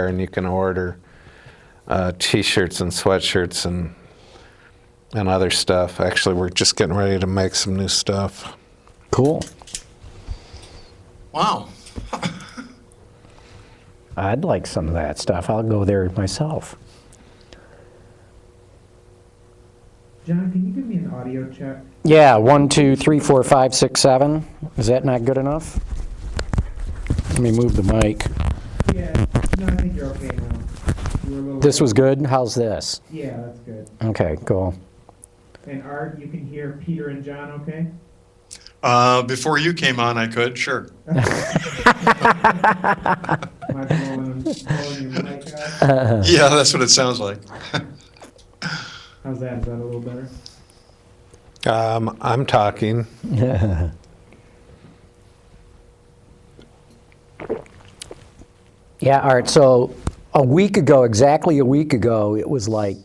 and you can order T-shirts and sweatshirts and other stuff. Actually, we're just getting ready to make some new stuff. Cool. Wow. I'd like some of that stuff. I'll go there myself. John, can you give me an audio check? Yeah, 1, 2, 3, 4, 5, 6, 7. Is that not good enough? Let me move the mic. Yeah, no, I think you're okay now. You were a little This was good? How's this? Yeah, that's good. Okay, cool. And Art, you can hear Peter and John okay? Before you came on, I could, sure. Am I blowing your mic out? Yeah, that's what it sounds like. How's that? Is that a little better? I'm talking. Yeah, Art, so exactly a week ago, it was like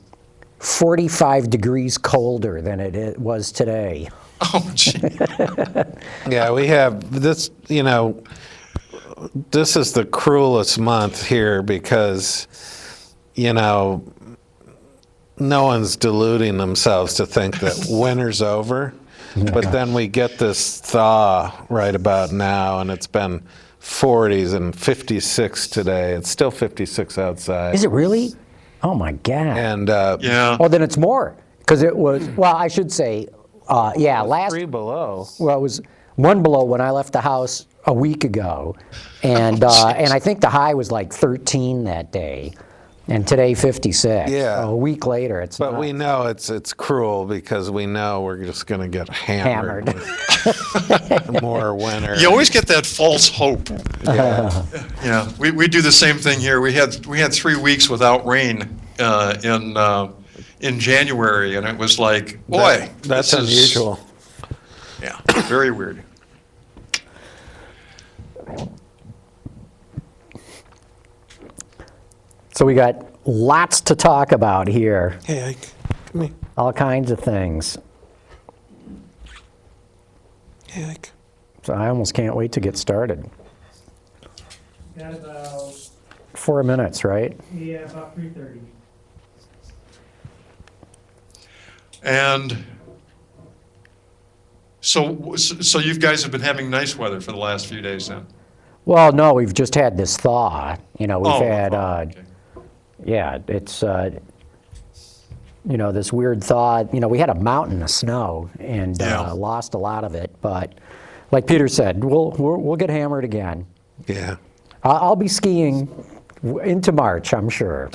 45 degrees colder than it was today. Oh, gee. Yeah, we have this, this is the cruelest month here because, no one's deluding themselves to think that winter's over. But then we get this thaw right about now, and it's been 40s and 56 today. It's still 56 outside. Is it really? Oh my God. And Yeah. Oh, then it's more. Because it was, well, I should say, last, 3 below. well, it was 1 below when I left the house a week ago. And and I think the high was like 13 that day. And today 56. Yeah. So a week later, it's But not we know it's cruel because we know we're just going to get hammered. with more winter. You always get that false hope. Yeah. Yeah, we do the same thing here. We had 3 weeks without rain in January, and it was like, boy, That's this is- unusual. Yeah, very weird. So we got lots to talk about here. Hey, Ike, come here. All kinds of things. Hey, Ike. So I almost can't wait to get started. Got about, 4 minutes, right? yeah, about 3:30. And so you guys have been having nice weather for the last few days then? Well, no, we've just had this thaw. We've had, okay. yeah, it's, this weird thaw. We had a mountain of snow and Yeah. lost a lot of it. But like Peter said, we'll get hammered again. Yeah. I'll be skiing into March, I'm sure.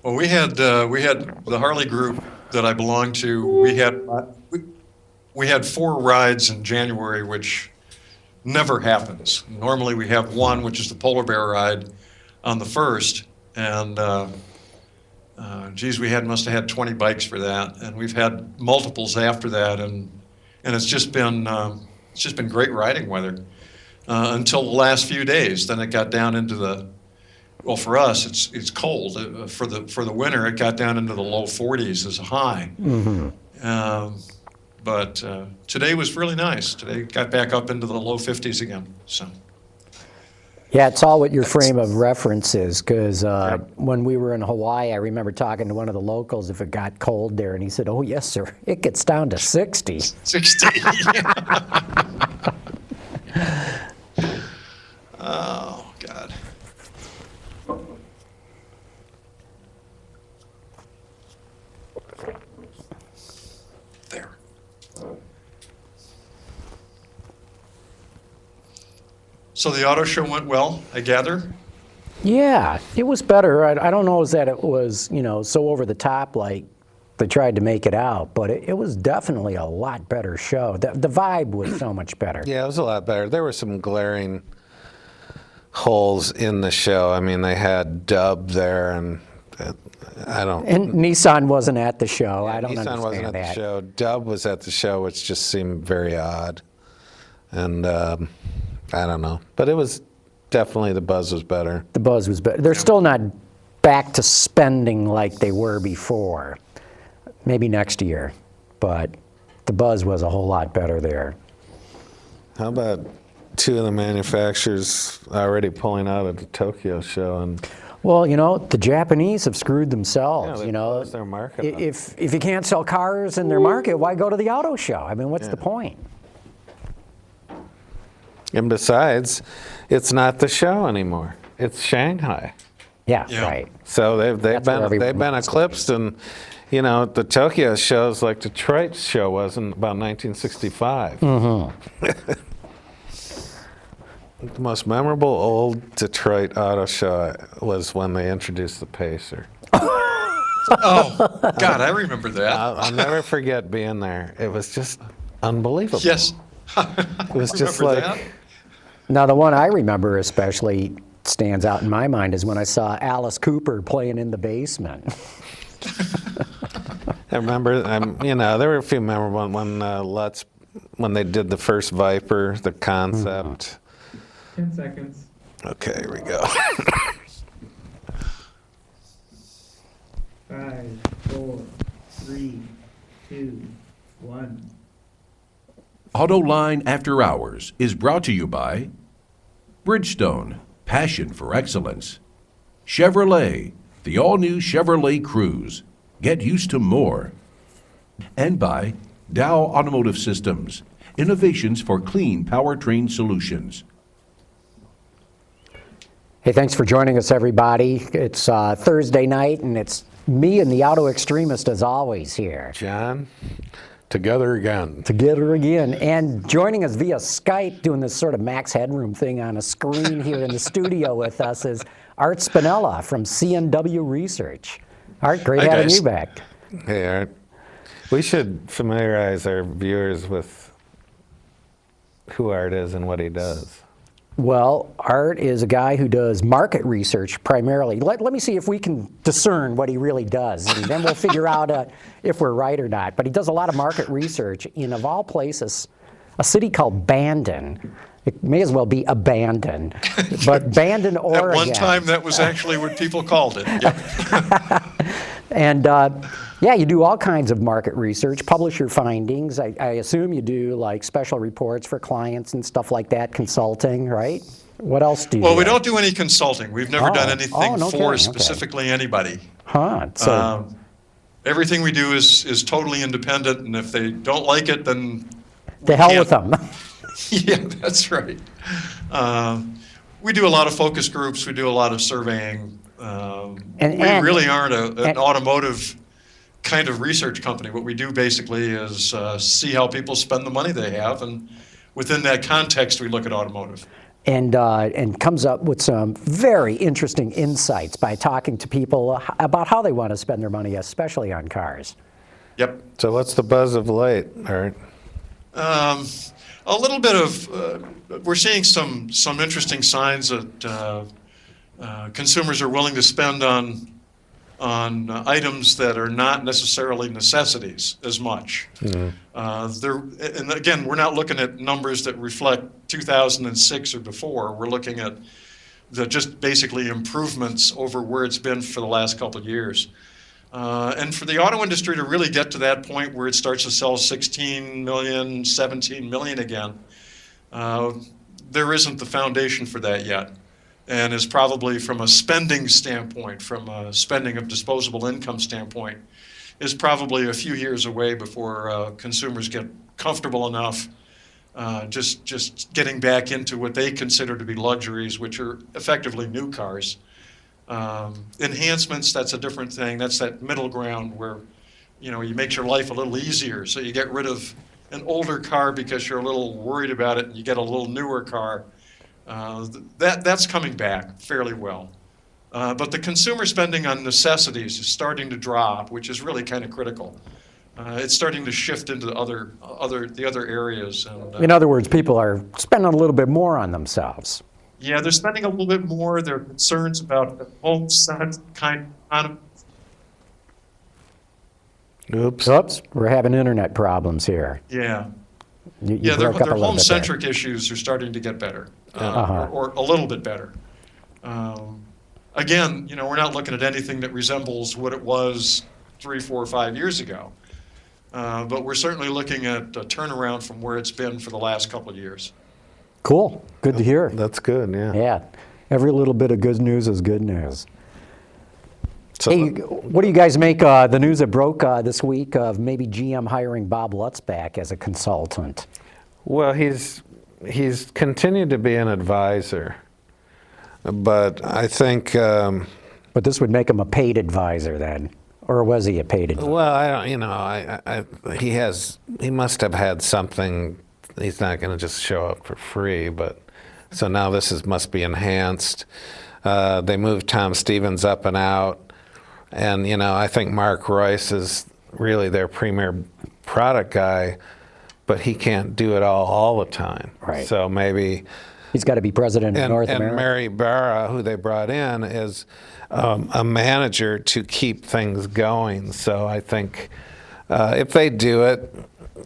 Well, we had the Harley group that I belong to. We had 4 rides in January, which never happens. Normally we have one, which is the polar bear ride on the 1st, and geez, we must have had 20 bikes for that, and we've had multiples after that, and it's just been great riding weather until the last few days. Then it got down into well, for us it's cold. For the winter, it got down into the low 40s as a high. Mm-hmm. But today was really nice. Today got back up into the low 50s again. So. Yeah, it's all what your frame of reference is, because when we were in Hawaii, I remember talking to one of the locals if it got cold there, and he said, "Oh, yes, sir, it gets down to 60. 60. Oh, God. There. So the auto show went well, I gather? Yeah, it was better. I don't know that it was, so over the top like they tried to make it out, but it was definitely a lot better show. The vibe was so much better. Yeah, it was a lot better. There were some glaring holes in the show. I mean, they had Dub there, and And Nissan wasn't at the show. I don't Nissan understand wasn't at that. the show. Dub was at the show, which just seemed very odd. And I don't know. But it was definitely, the buzz was better. The buzz was better. They're still not back to spending like they were before. Maybe next year. But the buzz was a whole lot better there. How about two of the manufacturers already pulling out of the Tokyo show, and Well, the Japanese have screwed themselves. they closed their market up. If you can't sell cars in their market, why go to the auto show? I mean, what's the point? And besides, it's not the show anymore. It's Shanghai. Yeah, Yeah. right. So they've That's where been everyone wants to be. eclipsed, and the Tokyo shows like Detroit show was in about 1965. The most memorable old Detroit auto show was when they introduced the Pacer. Oh, God, I remember that. I'll never forget being there. It was just unbelievable. Yes. It was just Remember like, that? Now, the one I remember especially stands out in my mind is when I saw Alice Cooper playing in the basement. I remember, there were a few memorable when Lutz, when they did the first Viper, the concept. 10 seconds. Okay, here we go. 5, 4, 3, 2, 1. Autoline After Hours is brought to you by Bridgestone, passion for excellence. Chevrolet, the all-new Chevrolet Cruze. Get used to more. And by Dow Automotive Systems, innovations for clean powertrain solutions. Hey, thanks for joining us, everybody. It's Thursday night, and it's me and the Autoextremist, as always, here. John, together again. Together again. And joining us via Skype, doing this sort of max headroom thing on a screen here in the studio with us, is Art Spinella from CNW Research. Art, great Hi, having guys. you back. Hey, Art. We should familiarize our viewers with who Art is and what he does. Well, Art is a guy who does market research primarily. Let me see if we can discern what he really does, and then we'll figure out if we're right or not. But he does a lot of market research in, of all places, a city called Bandon. It may as well be abandoned, but Bandon, Oregon. At one time, that was actually what people called it. Yep. And you do all kinds of market research, publish your findings. I assume you do like special reports for clients and stuff like that, consulting, right? What else do you Well, do? we don't do any consulting. We've never done anything no for kidding, okay. specifically anybody. Huh? So, Everything we do is totally independent, and if they don't like it, then to hell can't- with them. Yeah, that's right. We do a lot of focus groups. We do a lot of surveying. We really aren't an automotive kind of research company. What we do basically is see how people spend the money they have, and within that context, we look at automotive. And comes up with some very interesting insights by talking to people about how they want to spend their money, especially on cars. Yep. So what's the buzz of late, Art? A little bit of, we're seeing some interesting signs that consumers are willing to spend on items that are not necessarily necessities as much. And again, we're not looking at numbers that reflect 2006 or before. We're looking at just basically improvements over where it's been for the last couple of years. And for the auto industry to really get to that point where it starts to sell 16 million, 17 million again, there isn't the foundation for that yet. And is probably from a spending standpoint, from a spending of disposable income standpoint, is probably a few years away before consumers get comfortable enough just getting back into what they consider to be luxuries, which are effectively new cars. Enhancements, that's a different thing. That's that middle ground where, you make your life a little easier. So you get rid of an older car because you're a little worried about it, and you get a little newer car. That's coming back fairly well. But the consumer spending on necessities is starting to drop, which is really kind of critical. It's starting to shift into the other areas. And, In other words, people are spending a little bit more on themselves. yeah, they're spending a little bit more. There are concerns about the home set kind of economy. Oops. We're having internet problems here. Yeah. You Yeah, their broke up a little bit there. home-centric issues are starting to get better, or a little bit better. Again, we're not looking at anything that resembles what it was 3, 4, 5 years ago. But we're certainly looking at a turnaround from where it's been for the last couple of years. Cool. Good to hear. That's good, yeah. Yeah. Every little bit of good news is good news. So, Hey, what do you guys make the news that broke this week of maybe GM hiring Bob Lutz back as a consultant? well, he's continued to be an advisor, but I think, But this would make him a paid advisor then, or was he a paid advisor? well, I don't, he must have had something. He's not going to just show up for free, but so now this must be enhanced. They moved Tom Stevens up and out. And, I think Mark Royce is really their premier product guy, but he can't do it all the time. Right. So maybe... He's got to be president of North America. And Mary Barra, who they brought in, is a manager to keep things going. So I think if they do it,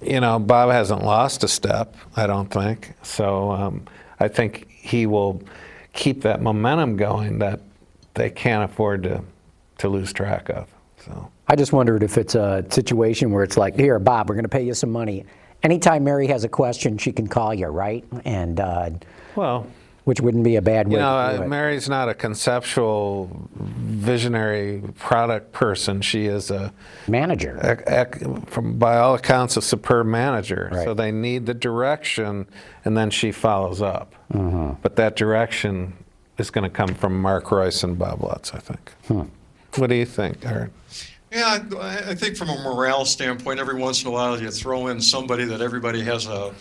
Bob hasn't lost a step, I don't think. So I think he will keep that momentum going that they can't afford to lose track of. So I just wondered if it's a situation where it's like, here, Bob, we're going to pay you some money. Anytime Mary has a question, she can call you, right? And well, which wouldn't be a bad way to do it. Mary's not a conceptual, visionary product person. She is a Manager. by all accounts, a superb manager. Right. So they need the direction, and then she follows up. Mm-hmm. But that direction is going to come from Mark Royce and Bob Lutz, I think. What do you think, Art? Yeah, I think from a morale standpoint, every once in a while you throw in somebody that everybody has a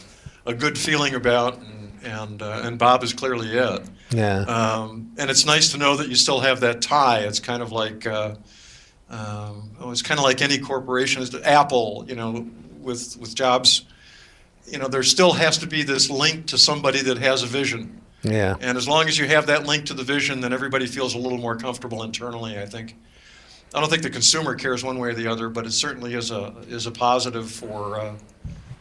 good feeling about, and Bob is clearly it. Yeah. And it's nice to know that you still have that tie. It's kind of like it's kind of like any corporation. Apple, with Jobs, there still has to be this link to somebody that has a vision. Yeah. And as long as you have that link to the vision, then everybody feels a little more comfortable internally, I think. I don't think the consumer cares one way or the other, but it certainly is a positive for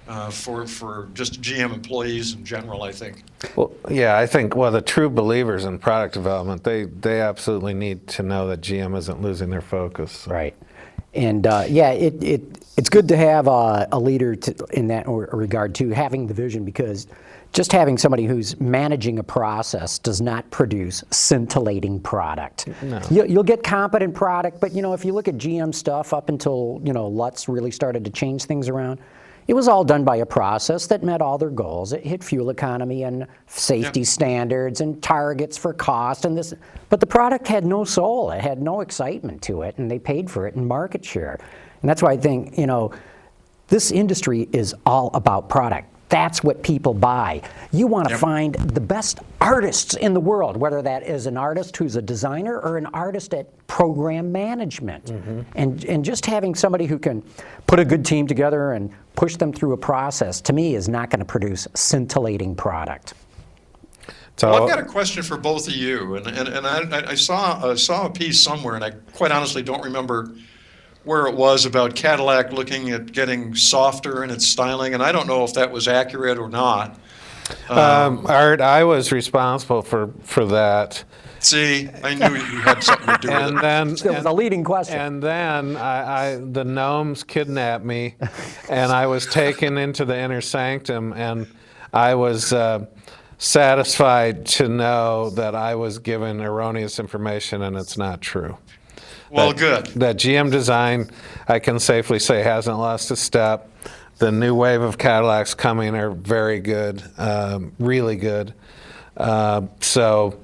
just GM employees in general, I think. Well, yeah, I think, the true believers in product development, they absolutely need to know that GM isn't losing their focus. Right. And it's good to have a leader in that regard too, having the vision, because just having somebody who's managing a process does not produce scintillating product. No. You'll get competent product, but if you look at GM stuff up until Lutz really started to change things around, it was all done by a process that met all their goals. It hit fuel economy and safety standards and targets for cost and this, but the product had no soul. It had no excitement to it, and they paid for it in market share. And that's why I think, this industry is all about product. That's what people buy. You want to find the best artists in the world, whether that is an artist who's a designer or an artist at program management. Mm-hmm. And just having somebody who can put a good team together and push them through a process, to me, is not going to produce scintillating product. Well, I've got a question for both of you, and I saw a piece somewhere, and I quite honestly don't remember where it was, about Cadillac looking at getting softer in its styling, and I don't know if that was accurate or not. Art, I was responsible for that. See, I knew you had something to do with And it. then, It was a leading question. And then the gnomes kidnapped me, and I was taken into the inner sanctum, and I was satisfied to know that I was given erroneous information, and it's not true. Well, good. That GM design, I can safely say, hasn't lost a step. The new wave of Cadillacs coming are very good, really good. So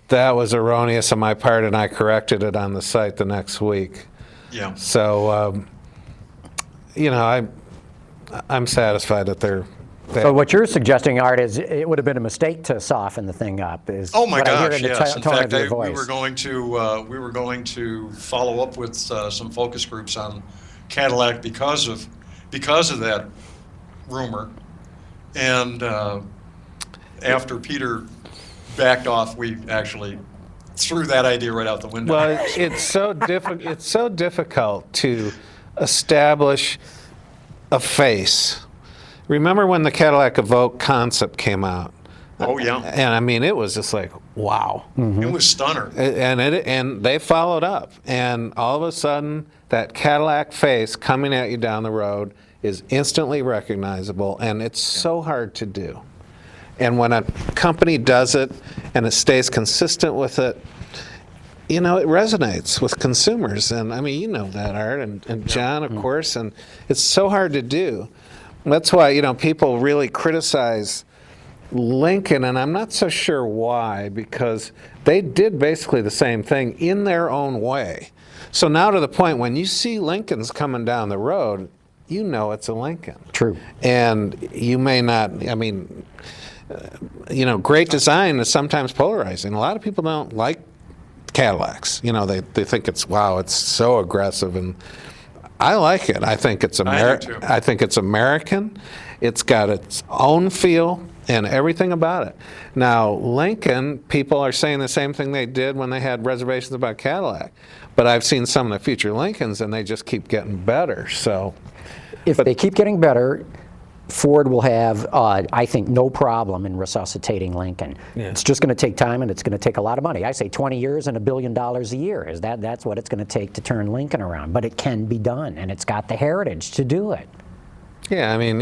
that was erroneous on my part, and I corrected it on the site the next week. Yeah. So, I'm satisfied that they're. So what you're suggesting, Art, is it would have been a mistake to soften the thing up. Is Oh my what I hear gosh, in the yes. In tone fact, of your we voice. were going to follow up with some focus groups on Cadillac because of that rumor, and after Peter backed off, we actually threw that idea right out the window. Well, it's so difficult to establish a face. Remember when the Cadillac Evoque concept came out? Oh yeah. And I mean, it was just like, wow. It was stunner. And they followed up, and all of a sudden, that Cadillac face coming at you down the road is instantly recognizable, and it's so hard to do. And when a company does it and it stays consistent with it, it resonates with consumers. And I mean, you know that, Art, and John, of course, and it's so hard to do. That's why, people really criticize Lincoln, and I'm not so sure why, because they did basically the same thing in their own way. So now to the point when you see Lincolns coming down the road, you know it's a Lincoln. True. And you may not, great design is sometimes polarizing. A lot of people don't like Cadillacs. They think it's so aggressive, and I like it. I think it's I think it's American. It's got its own feel and everything about it. Now, Lincoln, people are saying the same thing they did when they had reservations about Cadillac. But I've seen some of the future Lincolns, and they just keep getting better. So, if they keep getting better, Ford will have, I think, no problem in resuscitating Lincoln. Yeah. It's just going to take time, and it's going to take a lot of money. I say 20 years and $1 billion a year. That's what it's going to take to turn Lincoln around. But it can be done, and it's got the heritage to do it. yeah, I mean,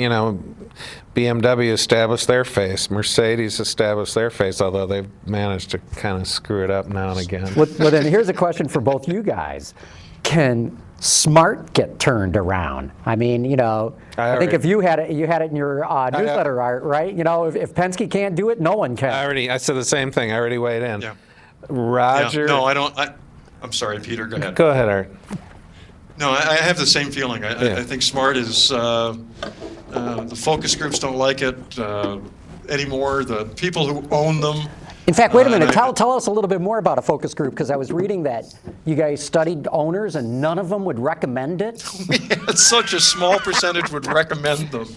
BMW established their face. Mercedes established their face, although they've managed to kind of screw it up now and again. Well, then here's a question for both you guys. Can Smart get turned around? I mean, I think if you had it in your newsletter, Art, right? If Penske can't do it, no one can. I said the same thing. I already weighed in. Yeah. Roger. Yeah. No, I don't. I'm sorry, Peter. Go ahead. Go ahead, Art. No, I have the same feeling. Yeah. I think Smart is, the focus groups don't like it anymore. The people who own them. In fact, wait a minute. and Tell us a little bit more about a focus group, because I was reading that you guys studied owners and none of them would recommend it. We had such a small percentage would recommend them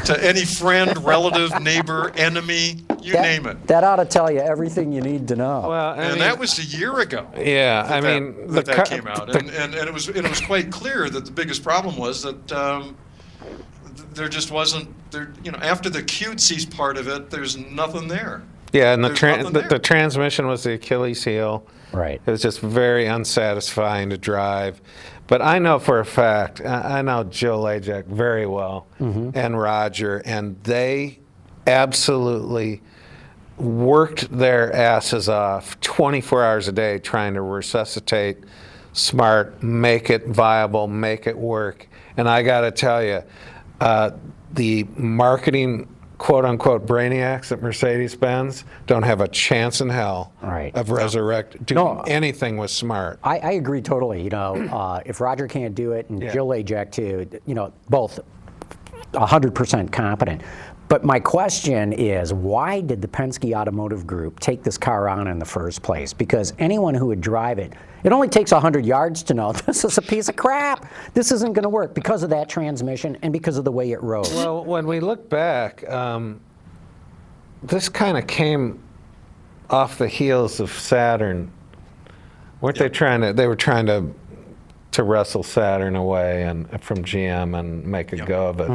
to any friend, relative, neighbor, enemy, you name it. That ought to tell you everything you need to know. Well, And that was a year ago. yeah, that came out, and it was quite clear that the biggest problem was that there just wasn't there. After the cutesy part of it, there's nothing there. yeah, and There's nothing there. the transmission was the Achilles heel. Right. It was just very unsatisfying to drive. But I know for a fact, I know Joe Lajak very well, and Roger, and they absolutely worked their asses off 24 hours a day trying to resuscitate Smart, make it viable, make it work. And I got to tell you, the marketing quote-unquote brainiacs at Mercedes-Benz don't have a chance in hell Right. of doing anything with Smart. I agree totally. If Roger can't do it and Yeah. Jill Ajak too, both 100% competent. But my question is, why did the Penske Automotive Group take this car on in the first place? Because anyone who would drive it, it only takes 100 yards to know this is a piece of crap. This isn't going to work because of that transmission and because of the way it rode. Well, when we look back, this kind of came off the heels of Saturn. Weren't they trying to? They were trying to wrestle Saturn away and from GM and make a go of it.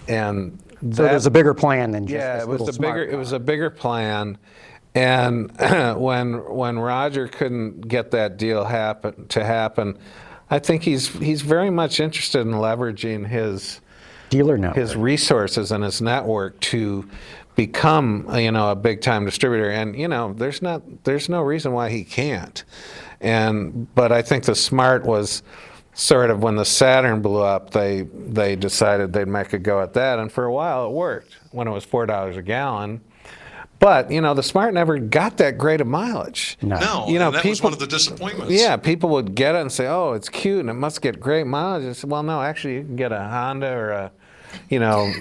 And So there's a bigger plan than just this it was little Smart it was car. a bigger plan. And when Roger couldn't get that deal to happen, I think he's very much interested in leveraging his Dealer network. his resources and his network to become a big time distributor. And there's no reason why he can't. But I think the Smart was sort of, when the Saturn blew up, they decided they'd make a go at that, and for a while it worked when it was $4 a gallon. But the Smart never got that great of mileage. No, You know, and that was people- one of the disappointments. Yeah, people would get it and say, "Oh, it's cute and it must get great mileage." I said, "Well, no, actually, you can get a Honda or a,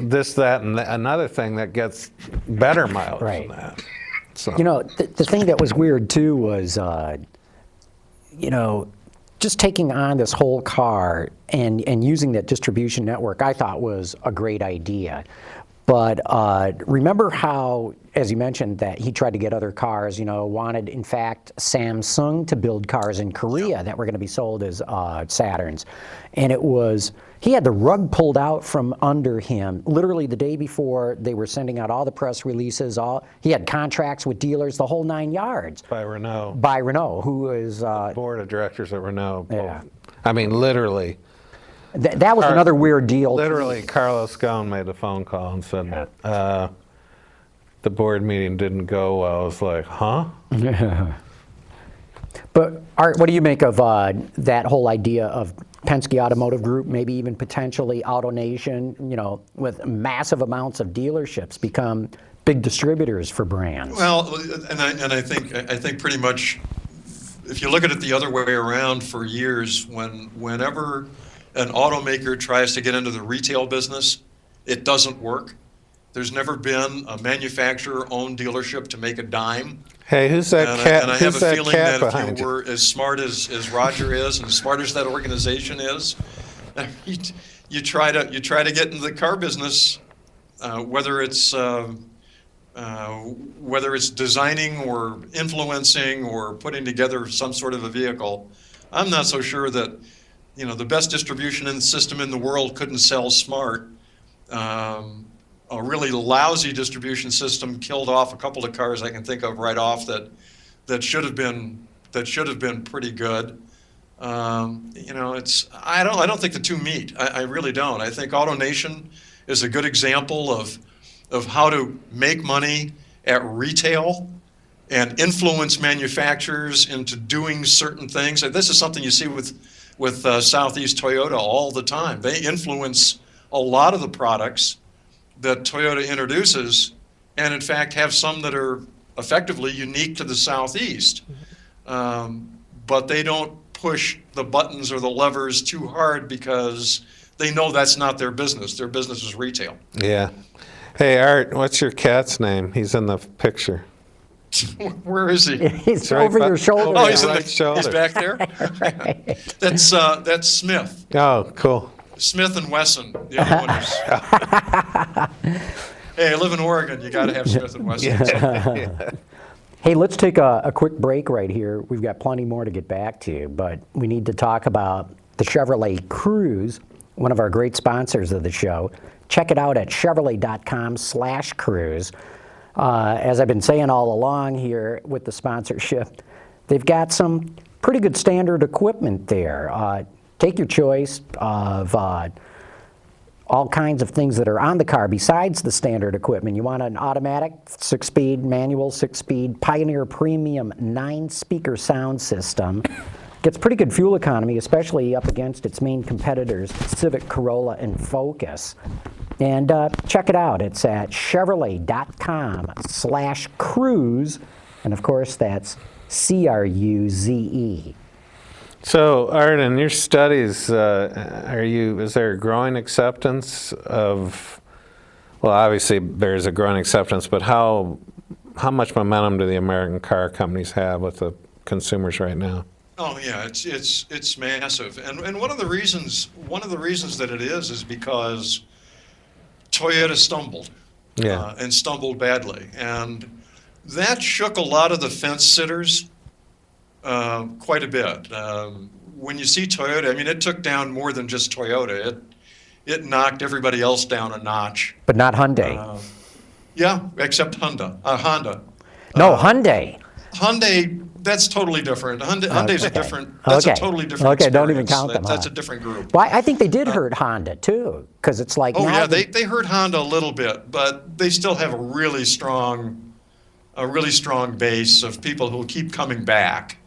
this, that, and another thing that gets better mileage Right. than that." So. The thing that was weird too was, just taking on this whole car and using that distribution network, I thought was a great idea. But remember how, as you mentioned, that he tried to get other cars, wanted, in fact, Samsung to build cars in Korea that were going to be sold as Saturns. And he had the rug pulled out from under him literally the day before they were sending out all the press releases. He had contracts with dealers, the whole 9 yards. By Renault. By Renault, who is... Board of directors at Renault. Yeah. I mean, literally. That was another weird deal. Literally, Carlos Ghosn made a phone call and said, the board meeting didn't go well. I was like, huh? But Art, what do you make of that whole idea of Penske Automotive Group, maybe even potentially AutoNation, with massive amounts of dealerships become big distributors for brands? Well, and I think pretty much, if you look at it the other way around, for years, whenever an automaker tries to get into the retail business, it doesn't work. There's never been a manufacturer-owned dealership to make a dime. Hey, who's that cat? And I have Who's a that feeling cat that behind if you you? were as smart as Roger is, and as smart as that organization is, you try to get into the car business, whether it's designing or influencing or putting together some sort of a vehicle. I'm not so sure that the best distribution system in the world couldn't sell smart. A really lousy distribution system killed off a couple of cars I can think of right off that should have been pretty good. I don't think the two meet. I really don't. I think AutoNation is a good example of how to make money at retail and influence manufacturers into doing certain things. This is something you see with Southeast Toyota all the time. They influence a lot of the products that Toyota introduces, and in fact have some that are effectively unique to the Southeast. But they don't push the buttons or the levers too hard because they know that's not their business. Their business is retail. Yeah. Hey, Art, what's your cat's name? He's in the picture. Where is he? He's right over by- your shoulder. Oh, he's, Right shoulder. he's back there? That's Smith. Oh, cool. Smith and Wesson, the other one is. Hey, I live in Oregon. You got to have Smith and Wesson. Hey, let's take a quick break right here. We've got plenty more to get back to, but we need to talk about the Chevrolet Cruise, one of our great sponsors of the show. Check it out at Chevrolet.com/cruise. As I've been saying all along here with the sponsorship, they've got some pretty good standard equipment there. Take your choice of all kinds of things that are on the car besides the standard equipment. You want an automatic 6-speed, manual 6-speed, Pioneer Premium 9-speaker sound system. Gets pretty good fuel economy, especially up against its main competitors, Civic, Corolla, and Focus. And check it out. It's at Chevrolet.com/cruise. And of course, that's CRUZE. So, Art, in your studies, is there a growing acceptance of, well, obviously there's a growing acceptance, but how much momentum do the American car companies have with the consumers right now? Oh yeah, it's massive, and one of the reasons that it is because Toyota stumbled, Yeah. and stumbled badly, and that shook a lot of the fence sitters quite a bit. When you see Toyota, I mean, it took down more than just Toyota. It knocked everybody else down a notch. But not Hyundai. Yeah, except Honda. No, Hyundai. Hyundai, that's totally different. Hyundai's a different. That's Okay. a totally different. Okay, don't even experience. count them, That's huh? a different group. Well, I think they did hurt Honda too, because it's like Oh now yeah, they hurt Honda a little bit, but they still have a really strong base of people who keep coming back.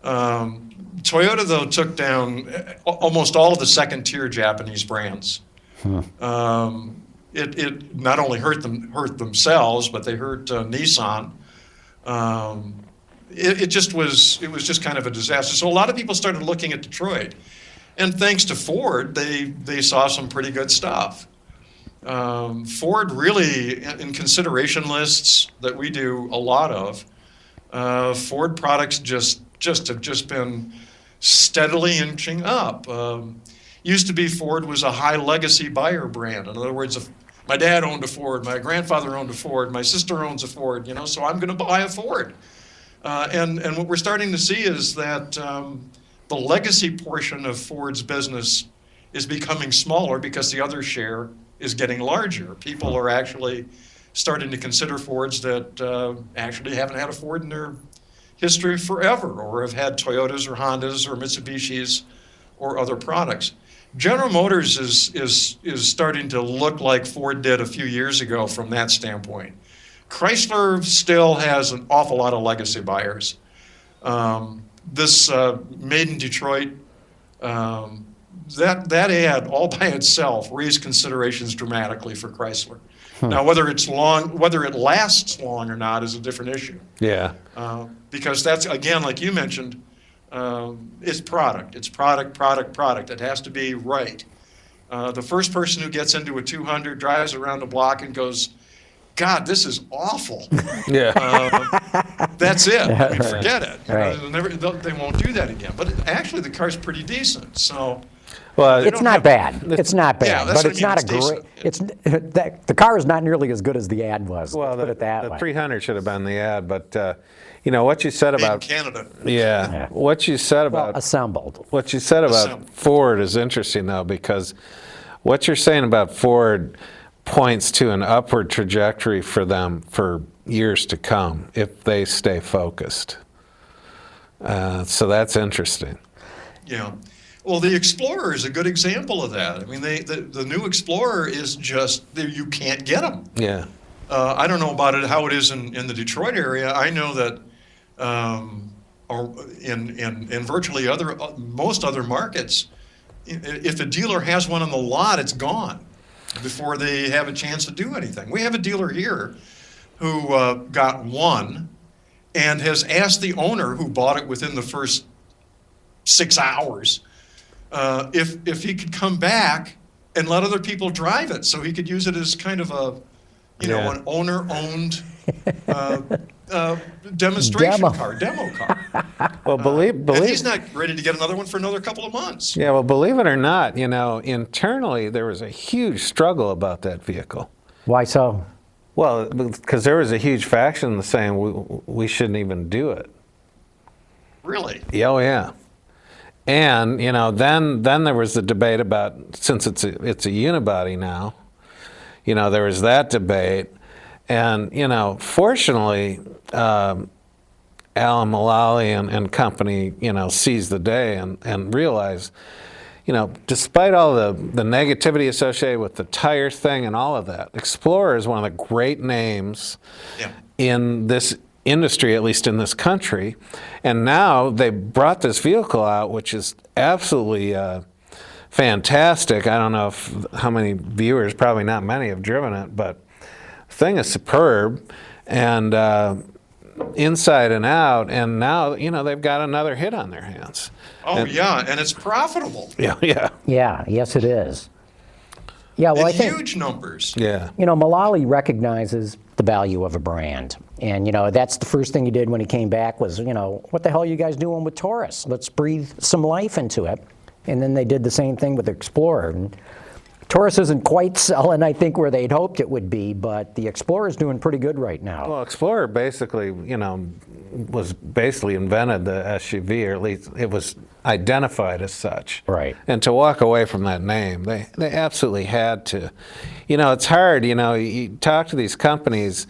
Toyota though took down almost all of the second-tier Japanese brands. It not only hurt themselves, but they hurt Nissan. It was just kind of a disaster. So a lot of people started looking at Detroit, and thanks to Ford, they saw some pretty good stuff. Ford really, in consideration lists that we do a lot of, Ford products just have been steadily inching up. Used to be Ford was a high legacy buyer brand. In other words, if my dad owned a Ford, my grandfather owned a Ford, my sister owns a Ford, so I'm going to buy a Ford. And what we're starting to see is that the legacy portion of Ford's business is becoming smaller because the other share is getting larger. People are actually starting to consider Fords that actually haven't had a Ford in their history forever, or have had Toyotas or Hondas or Mitsubishis or other products. General Motors is starting to look like Ford did a few years ago from that standpoint. Chrysler still has an awful lot of legacy buyers. This Made in Detroit, that ad all by itself raised considerations dramatically for Chrysler. Now, whether it lasts long or not is a different issue. Yeah. Because that's, again, like you mentioned, it's product. It's product. It has to be right. The first person who gets into a 200 drives around the block and goes, God, this is awful. Yeah. That's it. I mean, forget it. Right. They won't do that again. But actually, the car's pretty decent. So Well, It's not bad. It's not bad, Yeah, that's but what it's I mean, not a it's great. It's the car is not nearly as good as the ad was. well, Let's put it that the way. 300 should have been the ad, but what you said made in about Canada. yeah, what you said Well, about assembled. what you said about Assembled. Ford is interesting though, because what you're saying about Ford points to an upward trajectory for them for years to come if they stay focused. So that's interesting. Yeah. Well, the Explorer is a good example of that. I mean, the new Explorer is just, you can't get them. Yeah. I don't know about it, how it is in the Detroit area. I know that or in virtually most other markets, if a dealer has one on the lot, it's gone before they have a chance to do anything. We have a dealer here who got one and has asked the owner who bought it within the first 6 hours if he could come back and let other people drive it so he could use it as kind of a, Yeah. an owner-owned demonstration demo car. Well, And he's not ready to get another one for another couple of months. yeah, well, believe it or not, internally there was a huge struggle about that vehicle. Why so? Well, because there was a huge faction saying we shouldn't even do it. Really? Oh yeah. And then there was the debate about, since it's a unibody now, there was that debate, and fortunately, Alan Mulally and company seized the day and realized, despite all the negativity associated with the tire thing and all of that, Explorer is one of the great names Yeah. in this industry, at least in this country. And now they brought this vehicle out, which is absolutely fantastic. I don't know how many viewers, probably not many, have driven it, but the thing is superb, and inside and out. And now, they've got another hit on their hands. Oh, yeah, and it's profitable. Yeah, yeah, Yeah, yes, it is. Yeah, well, In I think huge numbers. yeah. Mulally recognizes the value of a brand, and that's the first thing he did when he came back was what the hell are you guys doing with Taurus? Let's breathe some life into it. And then they did the same thing with the Explorer. And Taurus isn't quite selling, I think, where they'd hoped it would be, but the Explorer's doing pretty good right now. Well, Explorer basically, was basically invented the SUV, or at least it was identified as such. Right. And to walk away from that name, they absolutely had to. It's hard, you talk to these companies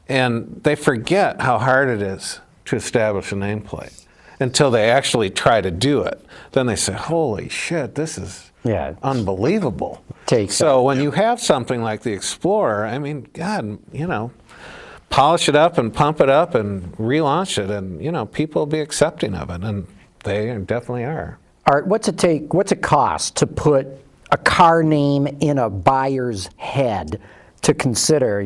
and they forget how hard it is to establish a nameplate until they actually try to do it. Then they say, holy shit, this is unbelievable. So when you have something like the Explorer, I mean, God, polish it up and pump it up and relaunch it, and people will be accepting of it, and they definitely are. Art, what's it cost to put a car name in a buyer's head to consider?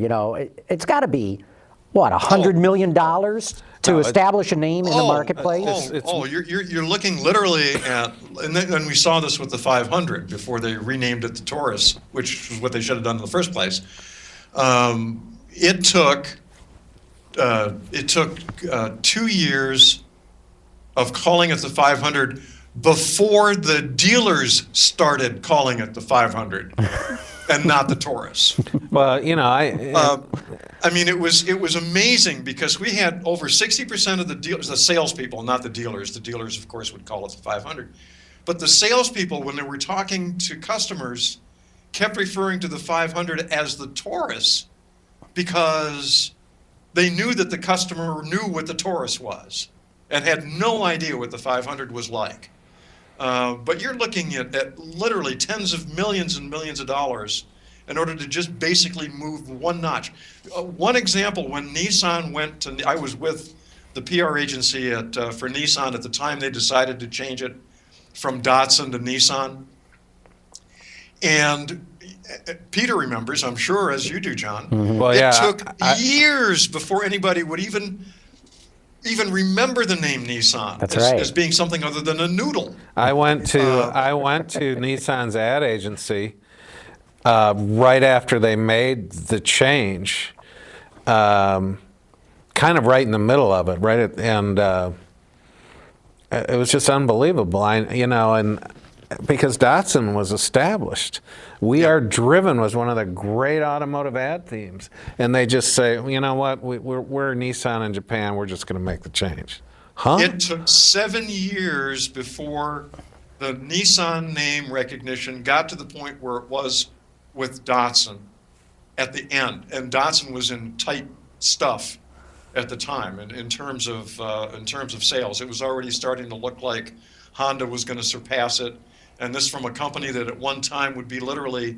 It's got to be, what, $100 million to establish a name in the marketplace? You're looking literally at, and we saw this with the 500 before they renamed it the Taurus, which is what they should have done in the first place. It took 2 years of calling it the 500 before the dealers started calling it the 500 and not the Taurus. Well, I mean, it was amazing because we had over 60% of the dealers, the salespeople, not the dealers. The dealers, of course, would call it the 500. But the salespeople, when they were talking to customers, kept referring to the 500 as the Taurus because they knew that the customer knew what the Taurus was and had no idea what the 500 was like. But you're looking at literally tens of millions and millions of dollars. in order to just basically move one notch. One example, when Nissan went to, I was with the PR agency for Nissan at the time they decided to change it from Datsun to Nissan. And Peter remembers, I'm sure, as you do, John, Well, it yeah, took years before anybody would even remember the name Nissan That's right. as being something other than a noodle. I went to Nissan's ad agency right after they made the change, kind of right in the middle of it, and it was just unbelievable. And because Datsun was established, "We Are Driven" was one of the great automotive ad themes, and they just say, you know what, we're Nissan in Japan, we're just going to make the change. Huh? It took 7 years before the Nissan name recognition got to the point where it was with Datsun at the end, and Datsun was in tight stuff at the time. And in terms of sales, it was already starting to look like Honda was going to surpass it. And this from a company that at one time would be literally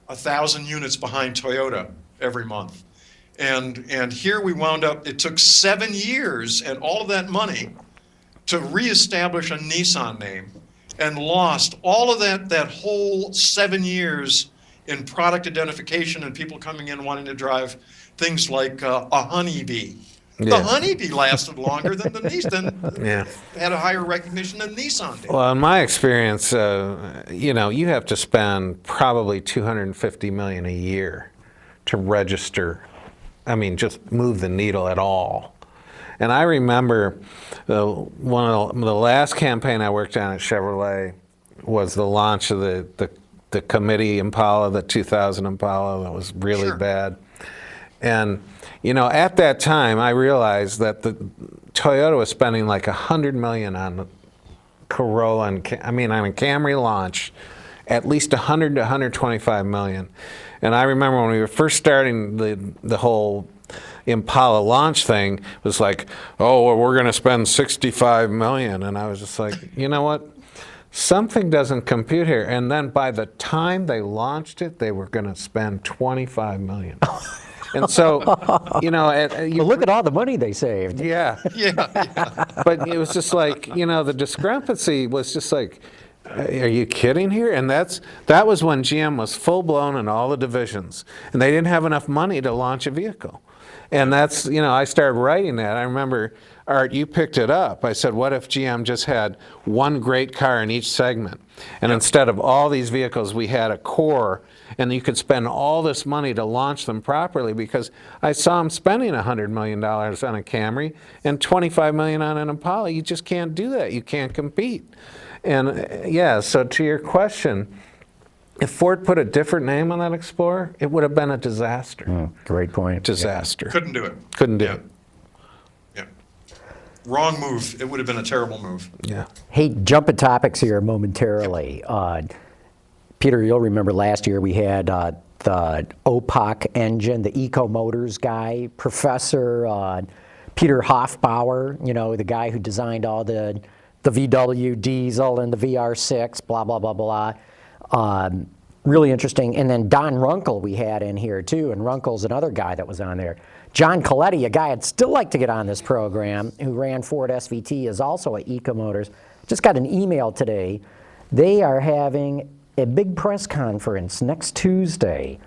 1,000 units behind Toyota every month. And here we wound up, it took 7 years and all of that money to reestablish a Nissan name, and lost all of that whole 7 years in product identification and people coming in wanting to drive things like a Honeybee. The Yeah. Honeybee lasted longer than the Nissan, Yeah. had a higher recognition than Nissan did. Well, in my experience, you have to spend probably $250 million a year to register. I mean, just move the needle at all. And I remember one of the last campaign I worked on at Chevrolet was the launch of the committee Impala, the 2000 Impala that was really Sure. bad. And at that time, I realized that the Toyota was spending like $100 million on the Corolla and on a Camry launch, at least $100 to $125 million. And I remember when we were first starting the whole Impala launch thing, it was like, oh, well, we're going to spend $65 million, and I was just like, you know what? Something doesn't compute here. And then by the time they launched it, they were going to spend $25 million. And so, Well, look at all the money they saved. yeah. Yeah. But it was just like, the discrepancy was just like, are you kidding here? And that was when GM was full blown in all the divisions, and they didn't have enough money to launch a vehicle. And that's, I started writing that. I remember, Art, you picked it up. I said, what if GM just had one great car in each segment? And instead of all these vehicles, we had a core, and you could spend all this money to launch them properly, because I saw them spending $100 million on a Camry and $25 million on an Impala. You just can't do that. You can't compete. And so to your question, if Ford put a different name on that Explorer, it would have been a disaster. Great point. Disaster. Couldn't do it. Couldn't do Yeah. it. Yeah. Wrong move. It would have been a terrible move. Yeah. Hey, jumping topics here momentarily. Peter, you'll remember last year we had the OPOC engine, the Eco Motors guy, Professor Peter Hoffbauer, the guy who designed all the VW diesel and the VR6, blah, blah, blah, blah. Really interesting. And then Don Runkle we had in here too, and Runkle's another guy that was on there. John Coletti, a guy I'd still like to get on this program, who ran Ford SVT, is also at Eco Motors. Just got an email today. They are having a big press conference next Tuesday.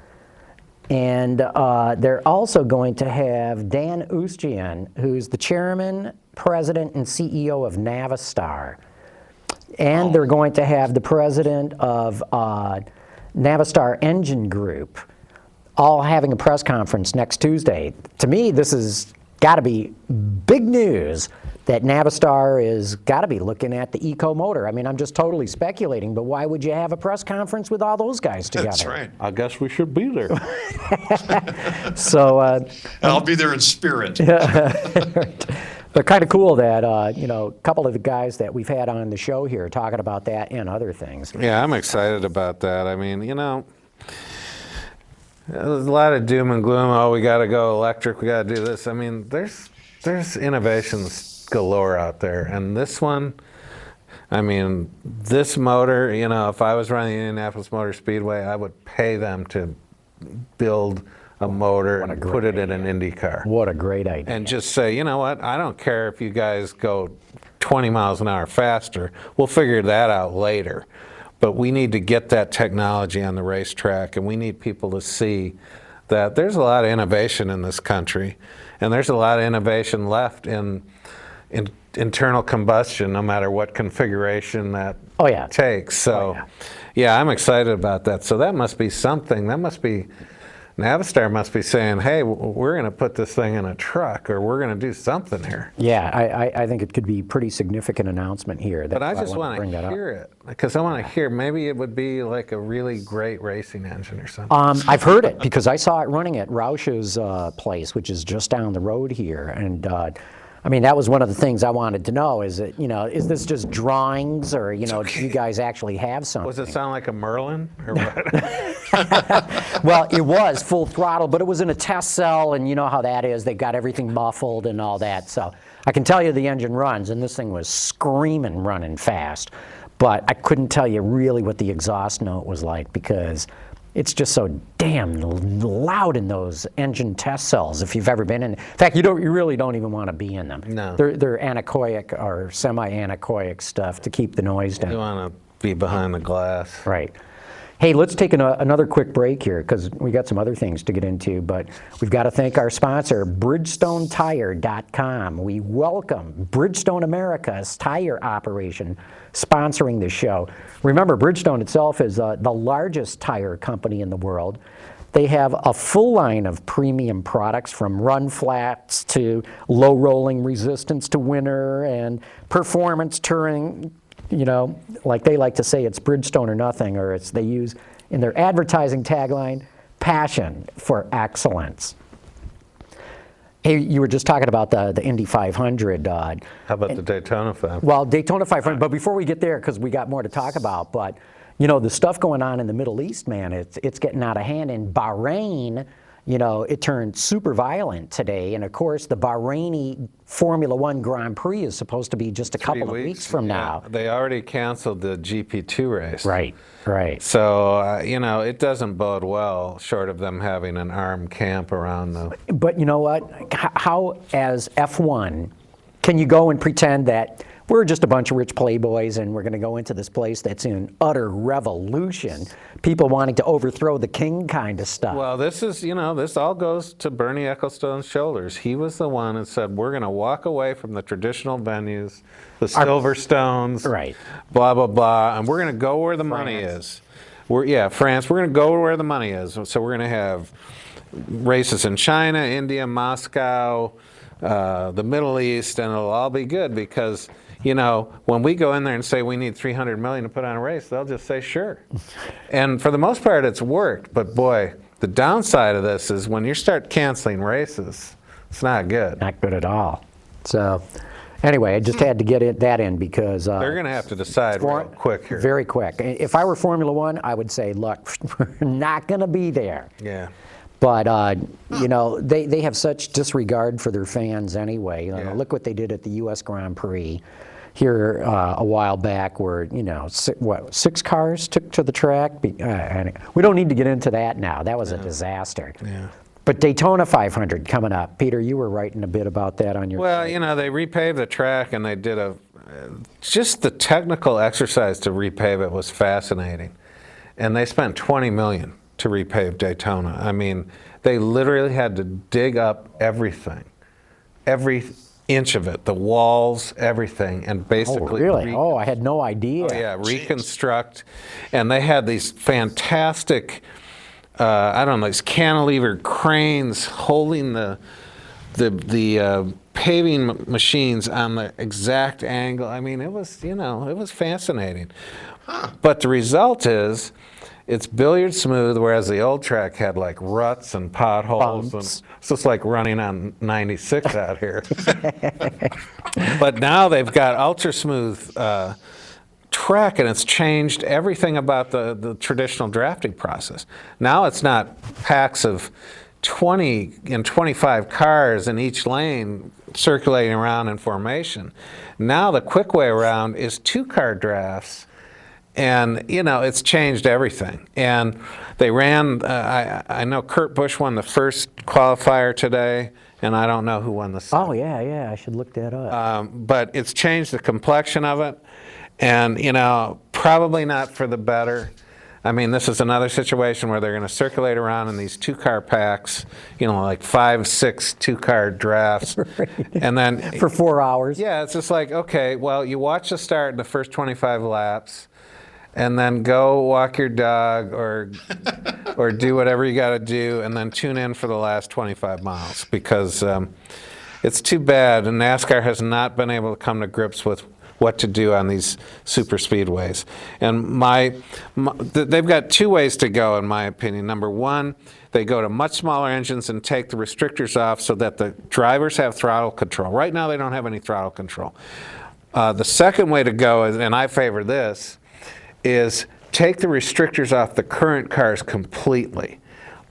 And they're also going to have Dan Ustian, who's the chairman, president, and CEO of Navistar. And they're going to have the president of Navistar Engine Group, all having a press conference next Tuesday. To me, this has got to be big news that Navistar is got to be looking at the Eco Motor. I mean, I'm just totally speculating, but why would you have a press conference with all those guys together? That's right. I guess we should be there. So, I'll be there in spirit. but kind of cool that, a couple of the guys that we've had on the show here talking about that and other things. Yeah, I'm excited about that. I mean, there's a lot of doom and gloom. Oh, we got to go electric. We got to do this. I mean, there's innovations galore out there. And this one, this motor, if I was running the Indianapolis Motor Speedway, I would pay them to build a motor What a and great put it in an Indy car. What a great idea. And just say, you know what, I don't care if you guys go 20 miles an hour faster. We'll figure that out later. But we need to get that technology on the racetrack, and we need people to see that there's a lot of innovation in this country, and there's a lot of innovation left in internal combustion, no matter what configuration that Oh, yeah. takes. So, Oh, yeah, I'm excited about that. So that must be something. That must be, Navistar must be saying, hey, we're going to put this thing in a truck, or we're going to do something here. Yeah, I think it could be a pretty significant announcement here. But I That's why just wanted want bring to that up. hear it, because I want to hear, maybe it would be like a really great racing engine or something. I've heard it because I saw it running at Roush's place, which is just down the road here. And I mean, that was one of the things I wanted to know is that, is this just drawings or, do you guys actually have something? Does it sound like a Merlin or what? Well, it was full throttle, but it was in a test cell, and you know how that is. They got everything muffled and all that. So I can tell you the engine runs, and this thing was screaming running fast. But I couldn't tell you really what the exhaust note was like because it's just so damn loud in those engine test cells. If you've ever been in fact, you really don't even want to be in them. No. They're anechoic or semi-anechoic stuff to keep the noise down. You want to be behind the glass. Right. Hey, let's take another quick break here because we got some other things to get into, but we've got to thank our sponsor, BridgestoneTire.com. We welcome Bridgestone America's tire operation sponsoring the show. Remember, Bridgestone itself is the largest tire company in the world. They have a full line of premium products from run flats to low rolling resistance to winter and performance touring. Like they like to say, it's Bridgestone or nothing, or they use in their advertising tagline, passion for excellence. Hey, you were just talking about the Indy 500. How about the Daytona 500? Well, Daytona 500, but before we get there, because we got more to talk about, but the stuff going on in the Middle East, man, it's getting out of hand. In Bahrain, it turned super violent today, and of course, the Bahraini Formula One Grand Prix is supposed to be just a couple of weeks from now. They already canceled the GP2 race. Right. So, it doesn't bode well, short of them having an armed camp around them. But you know what? How, as F1, can you go and pretend that we're just a bunch of rich playboys and we're going to go into this place that's in utter revolution, people wanting to overthrow the king kind of stuff? Well, this is, this all goes to Bernie Ecclestone's shoulders. He was the one that said, we're going to walk away from the traditional venues, the Silverstones, Right. blah, blah, blah, and we're going to go where the money is. France. We're going to go where the money is. So we're going to have races in China, India, Moscow, the Middle East, and it'll all be good because, when we go in there and say we need $300 million to put on a race, they'll just say sure. And for the most part, it's worked. But boy, the downside of this is when you start canceling races, it's not good. Not good at all. So, anyway, I just had to get that in because They're going to have to decide real quick here. Very quick. If I were Formula One, I would say, look, we're not going to be there. Yeah. But, they have such disregard for their fans anyway. Yeah. Look what they did at the U.S. Grand Prix here a while back where, 6 cars took to the track? And we don't need to get into that now. That was a disaster. Yeah. But Daytona 500 coming up. Peter, you were writing a bit about that on your... Well, they repaved the track and they did just the technical exercise to repave it was fascinating. And they spent $20 million to repave Daytona. I mean, they literally had to dig up everything, every inch of it, the walls, everything, and basically... Oh, really? I had no idea. Oh, yeah, reconstruct. And they had these fantastic, these cantilever cranes holding the paving machines on the exact angle. I mean, it was, it was fascinating. But the result is, it's billiard smooth, whereas the old track had like ruts and potholes. And it's just like running on 96 out here. But now they've got ultra smooth track, and it's changed everything about the traditional drafting process. Now it's not packs of 20 and 25 cars in each lane circulating around in formation. Now the quick way around is 2-car drafts. And, you know, it's changed everything. And they ran, I know Kurt Busch won the first qualifier today, and I don't know who won the second. Oh, yeah, I should look that up. But it's changed the complexion of it, and, you know, probably not for the better. I mean, this is another situation where they're going to circulate around in these two-car packs, you know, like 5, 6 two-car drafts. And then For 4 hours. yeah, it's just like, okay, well, you watch the start in the first 25 laps, and then go walk your dog or do whatever you got to do, and then tune in for the last 25 miles, because it's too bad, and NASCAR has not been able to come to grips with what to do on these super speedways. And they've got two ways to go, in my opinion. Number one, they go to much smaller engines and take the restrictors off so that the drivers have throttle control. Right now, they don't have any throttle control. The second way to go, and I favor this, is take the restrictors off the current cars completely,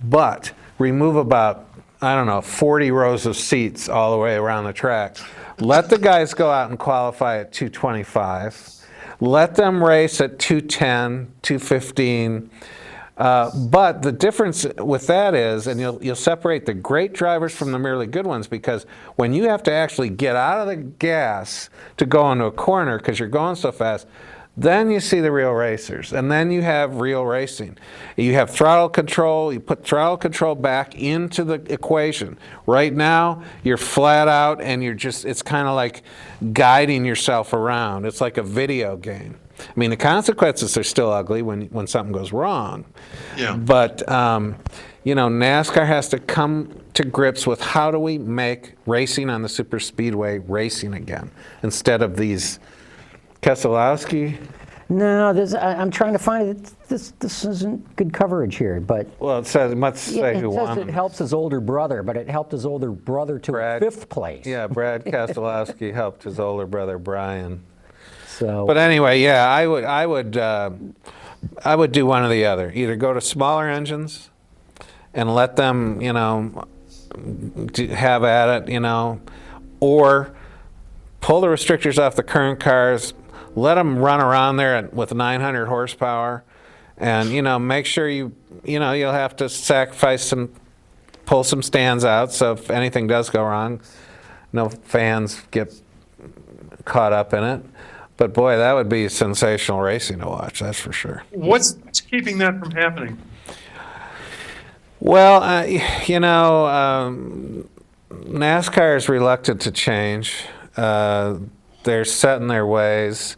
but remove about, I don't know, 40 rows of seats all the way around the track. Let the guys go out and qualify at 225. Let them race at 210, 215. But the difference with that is, and you'll separate the great drivers from the merely good ones, because when you have to actually get out of the gas to go into a corner because you're going so fast, then you see the real racers, and then you have real racing. You have throttle control, you put throttle control back into the equation. Right now, you're flat out, and it's kind of like guiding yourself around. It's like a video game. I mean, the consequences are still ugly when something goes wrong. Yeah. But, you know, NASCAR has to come to grips with how do we make racing on the super speedway racing again, instead of these Keselowski. No, I'm trying to find it. This isn't good coverage here, but Well, it must say it who says won. it helps his older brother, but it helped his older brother to Brad- 5th place. Yeah, Brad Keselowski helped his older brother Brian. So, But anyway, yeah, I would do one or the other. Either go to smaller engines and let them, you know, have at it, you know, or pull the restrictors off the current cars, let them run around there with 900 horsepower, and, you know, make sure you'll have to pull some stands out, so if anything does go wrong, no fans get caught up in it. But boy, that would be sensational racing to watch, that's for sure. What's keeping that from happening? Well, you know, NASCAR is reluctant to change. They're set in their ways.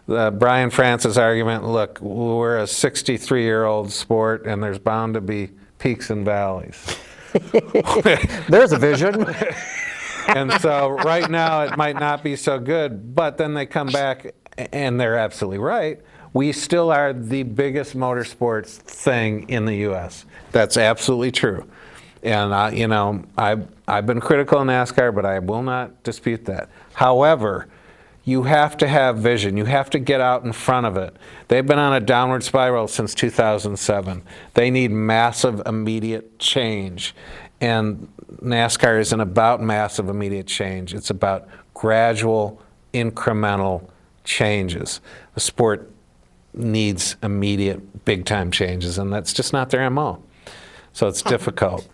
Brian France's argument, look, we're a 63-year-old sport, and there's bound to be peaks and valleys. there's a vision. And so right now it might not be so good, but then they come back, and they're absolutely right. We still are the biggest motorsports thing in the U.S. That's absolutely true. And, you know, I've been critical of NASCAR, but I will not dispute that. However, you have to have vision. You have to get out in front of it. They've been on a downward spiral since 2007. They need massive, immediate change. And NASCAR isn't about massive, immediate change. It's about gradual, incremental changes. The sport needs immediate, big-time changes, and that's just not their MO. So it's difficult.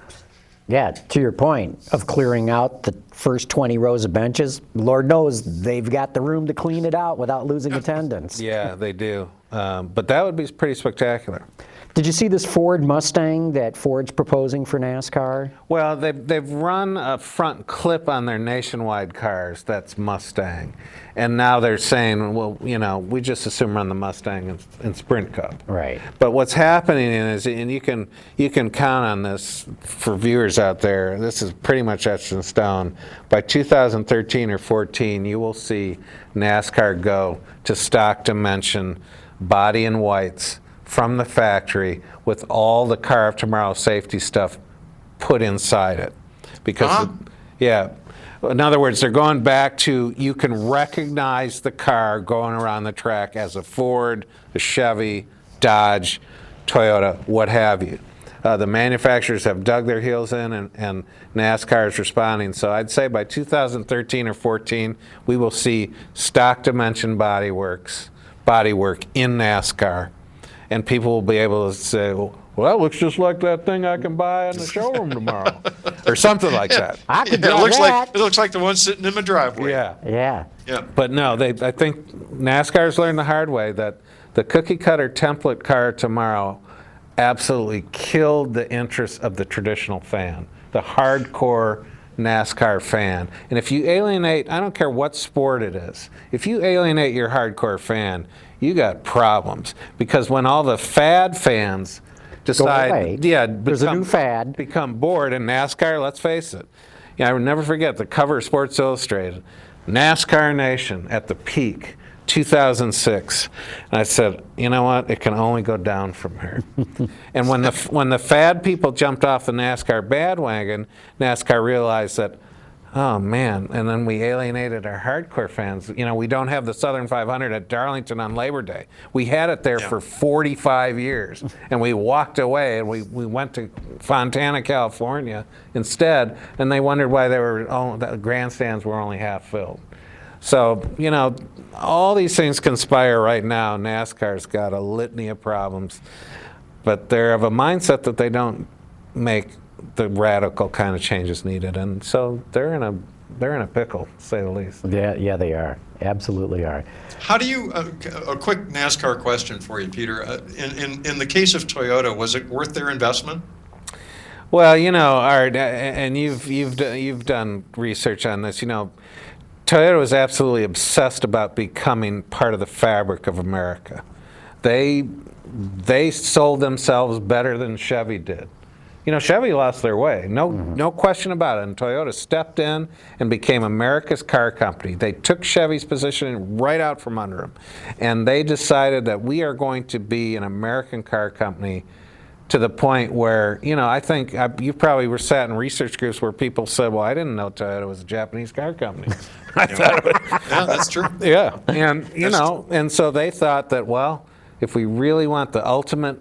Yeah, to your point of clearing out the first 20 rows of benches, Lord knows they've got the room to clean it out without losing attendance. Yeah, they do. But that would be pretty spectacular. Did you see this Ford Mustang that Ford's proposing for NASCAR? Well, they've run a front clip on their nationwide cars that's Mustang. And now they're saying, well, you know, we just assume run the Mustang in Sprint Cup. Right. But what's happening is, and you can count on this for viewers out there, this is pretty much etched in stone. By 2013 or 14, you will see NASCAR go to stock dimension, body in whites, from the factory with all the car of tomorrow safety stuff put inside it. Because, yeah, in other words, they're going back to, you can recognize the car going around the track as a Ford, a Chevy, Dodge, Toyota, what have you. The manufacturers have dug their heels in, and NASCAR is responding. So I'd say by 2013 or 14, we will see stock dimension bodyworks bodywork in NASCAR. And people will be able to say, well, that looks just like that thing I can buy in the showroom tomorrow, or something like that. I could Yeah, drive that. it looks like the one sitting in my driveway. Yeah. Yeah. Yeah. But no, I think NASCAR's learned the hard way that the cookie cutter template car tomorrow absolutely killed the interest of the traditional fan, the hardcore NASCAR fan. And if you alienate, I don't care what sport it is, if you alienate your hardcore fan, you got problems. Because when all the fad fans away. decide, yeah, There's a new fad. become bored in NASCAR, let's face it. Yeah, I will never forget the cover of Sports Illustrated, NASCAR Nation at the peak, 2006. And I said, you know what, it can only go down from here. And when the fad people jumped off the NASCAR bandwagon, NASCAR realized that, oh man, and then we alienated our hardcore fans. You know, we don't have the Southern 500 at Darlington on Labor Day. We had it there for 45 years, and we walked away, and we went to Fontana, California instead, and they wondered why the grandstands were only half filled. So, you know, all these things conspire right now. NASCAR's got a litany of problems, but they're of a mindset that they don't make the radical kind of changes needed, and so they're in a pickle, to say the least. Yeah, they are. Absolutely are. How do you, a quick NASCAR question for you, Peter. In the case of Toyota, was it worth their investment? Well, you know, Art, and you've done research on this. You know, Toyota was absolutely obsessed about becoming part of the fabric of America. They sold themselves better than Chevy did. You know, Chevy lost their way, no question about it, and Toyota stepped in and became America's car company. They took Chevy's position right out from under them, and they decided that we are going to be an American car company to the point where, you know, I think you probably were sat in research groups where people said, well, I didn't know Toyota was a Japanese car company. I thought it was, Yeah, that's true. yeah, and you know, and so they thought that, well, if we really want the ultimate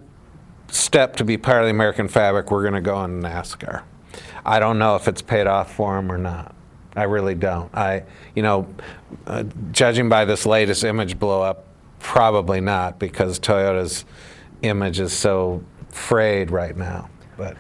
step to be part of the American fabric, we're going to go in NASCAR. I don't know if it's paid off for them or not. I really don't. Judging by this latest image blow up, probably not, because Toyota's image is so frayed right now. But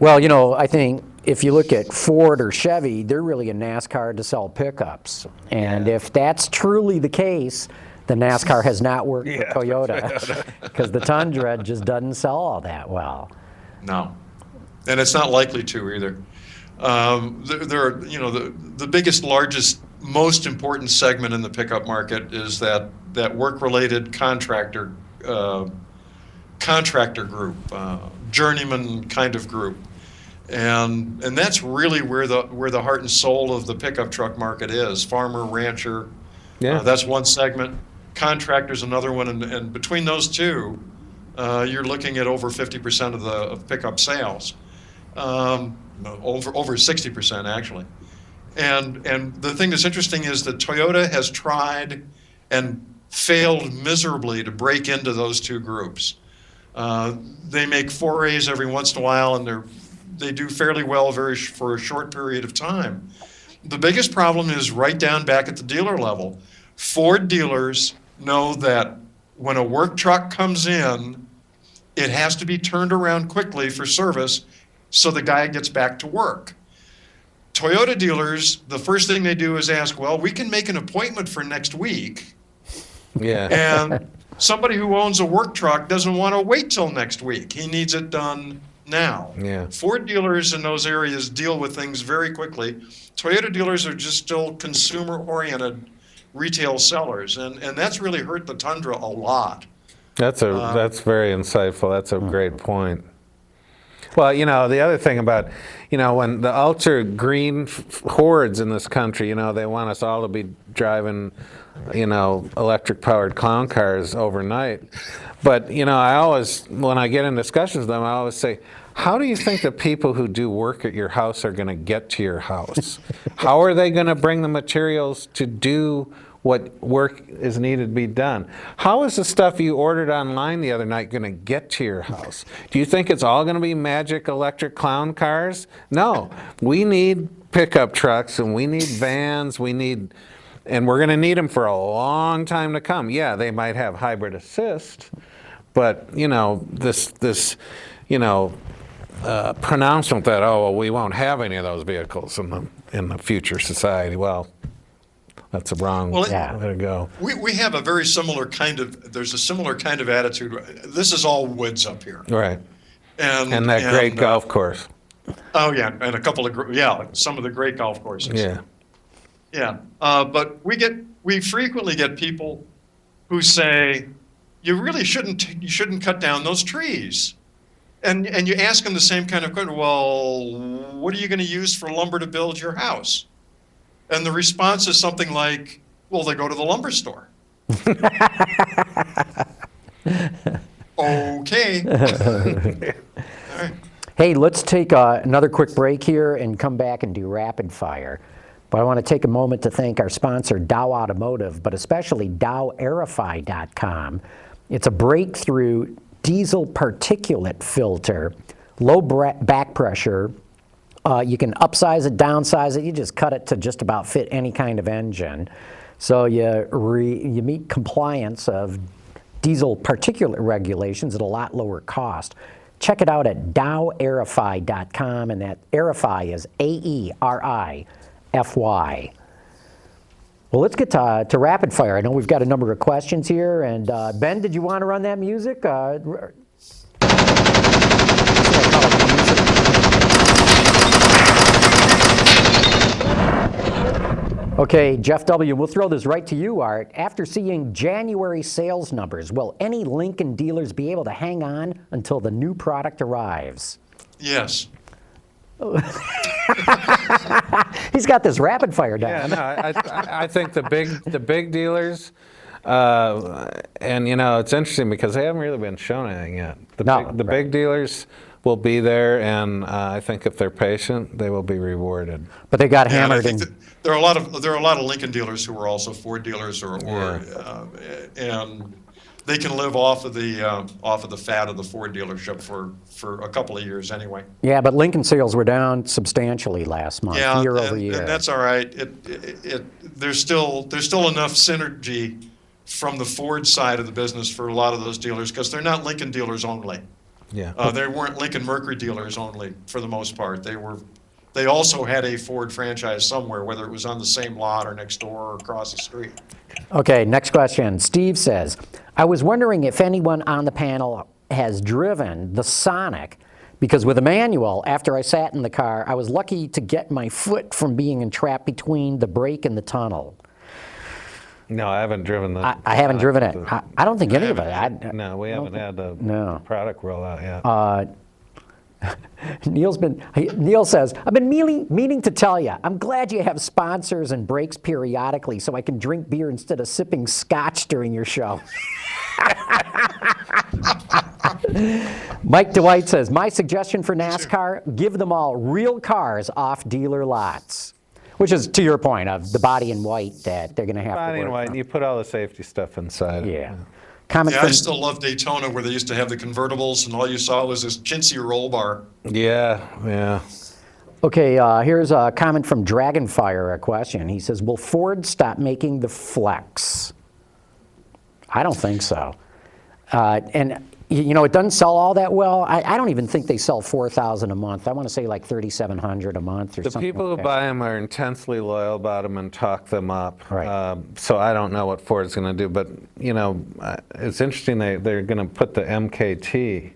Well, you know, I think if you look at Ford or Chevy, they're really a NASCAR to sell pickups. And if that's truly the case, then NASCAR has not worked with Toyota, because the Tundra just doesn't sell all that well. No, and it's not likely to either. There are, you know, the biggest, largest, most important segment in the pickup market is that work-related contractor group, journeyman kind of group, and that's really where the heart and soul of the pickup truck market is. Farmer, rancher, that's one segment. Contractor's another one, and between those two, you're looking at over 50% of pickup sales, over 60% actually. And the thing that's interesting is that Toyota has tried and failed miserably to break into those two groups. They make forays every once in a while, and they do fairly well for a short period of time. The biggest problem is right down back at the dealer level. Ford dealers know that when a work truck comes in, it has to be turned around quickly for service so the guy gets back to work. Toyota dealers, the first thing they do is ask, well, we can make an appointment for next week. yeah, And somebody who owns a work truck doesn't want to wait till next week. He needs it done now. Yeah. Ford dealers in those areas deal with things very quickly. Toyota dealers are just still consumer-oriented retail sellers, and that's really hurt the Tundra a lot. that's very insightful. That's a great point. Well, you know, the other thing about, you know, when the ultra green hordes in this country, you know, they want us all to be driving, you know, electric powered clown cars overnight. But, you know, I always, when I get in discussions with them, I always say, how do you think the people who do work at your house are going to get to your house? How are they going to bring the materials to do what work is needed to be done? How is the stuff you ordered online the other night going to get to your house? Do you think it's all going to be magic electric clown cars? No. We need pickup trucks, and we need vans, we need and we're going to need them for a long time to come. Yeah, they might have hybrid assist, but this pronouncement that we won't have any of those vehicles in the future society. Well, that's a wrong way to go. We have a very similar there's a similar kind of attitude. This is all woods up here. Right. And that great golf course. Oh yeah, and a couple of some of the great golf courses. Yeah. Yeah, but we frequently get people who say, you really shouldn't cut down those trees. And you ask them the same kind of question, well, what are you going to use for lumber to build your house? And the response is something like, well, they go to the lumber store. Okay. All right. Hey, let's take another quick break here and come back and do rapid fire. But I want to take a moment to thank our sponsor, Dow Automotive, but especially DowAirify.com. It's a breakthrough diesel particulate filter, low back pressure. You can upsize it, downsize it. You just cut it to just about fit any kind of engine. So you meet compliance of diesel particulate regulations at a lot lower cost. Check it out at DowAirify.com, and that Aerify is AERIFY. Well, let's get to rapid fire. I know we've got a number of questions here, and Ben, did you want to run that music? Okay, Jeff W., we'll throw this right to you, Art. After seeing January sales numbers, will any Lincoln dealers be able to hang on until the new product arrives? Yes. He's got this rapid fire down. Yeah, no, I think the big dealers, and it's interesting because they haven't really been shown anything yet. The big dealers will be there, and I think if they're patient, they will be rewarded. But they got hammered. There are a lot of Lincoln dealers who are also Ford dealers, and they can live off of the fat of the Ford dealership for a couple of years anyway. Yeah, but Lincoln sales were down substantially last month, year over year. And that's all right. There's still enough synergy from the Ford side of the business for a lot of those dealers because they're not Lincoln dealers only. Yeah. They weren't Lincoln Mercury dealers only for the most part. They also had a Ford franchise somewhere, whether it was on the same lot or next door or across the street. Okay, next question. Steve says, I was wondering if anyone on the panel has driven the Sonic, because with a manual, after I sat in the car, I was lucky to get my foot from being entrapped between the brake and the tunnel. No, I haven't driven the. I haven't driven it. I don't think any of it. No, we haven't had the product rollout yet. Neil says, I've been meaning to tell you, I'm glad you have sponsors and breaks periodically so I can drink beer instead of sipping scotch during your show. Mike DeWhite says, my suggestion for NASCAR, give them all real cars off dealer lots. Which is to your point of the body in white that they're going to have to work Body in white, on. you put all the safety stuff inside. Yeah. I still love Daytona where they used to have the convertibles and all you saw was this chintzy roll bar. Yeah. Okay, here's a comment from Dragonfire, a question. He says, will Ford stop making the Flex? I don't think so. And it doesn't sell all that well. I don't even think they sell 4,000 a month. I want to say like 3,700 a month or something. The people who buy them are intensely loyal about them and talk them up. Right. So I don't know what Ford's going to do, but it's interesting they're going to put the MKT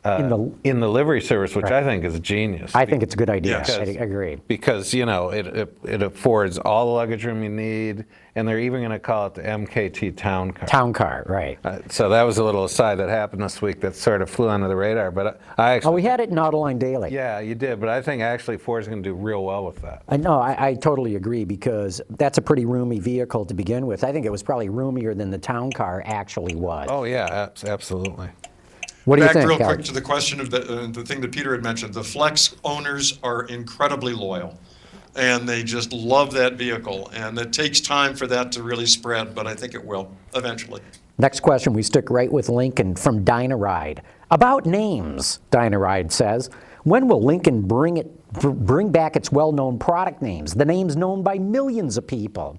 in the livery service, which I think is genius. I think it's a good idea. Yes. I agree. Because it affords all the luggage room you need, and they're even going to call it the MKT Town Car. Town car, right. So that was a little aside that happened this week that sort of flew under the radar. But I actually, we had it in Autoline Daily. Yeah, you did. But I think actually Ford's going to do real well with that. I totally agree because that's a pretty roomy vehicle to begin with. I think it was probably roomier than the town car actually was. Oh yeah, absolutely. What do you Back think, real Alex? quick to the question of the thing that Peter had mentioned. The Flex owners are incredibly loyal, and they just love that vehicle. And it takes time for that to really spread, but I think it will eventually. Next question, we stick right with Lincoln from Dynaride. About names, Dynaride says, when will Lincoln bring back its well-known product names, the names known by millions of people?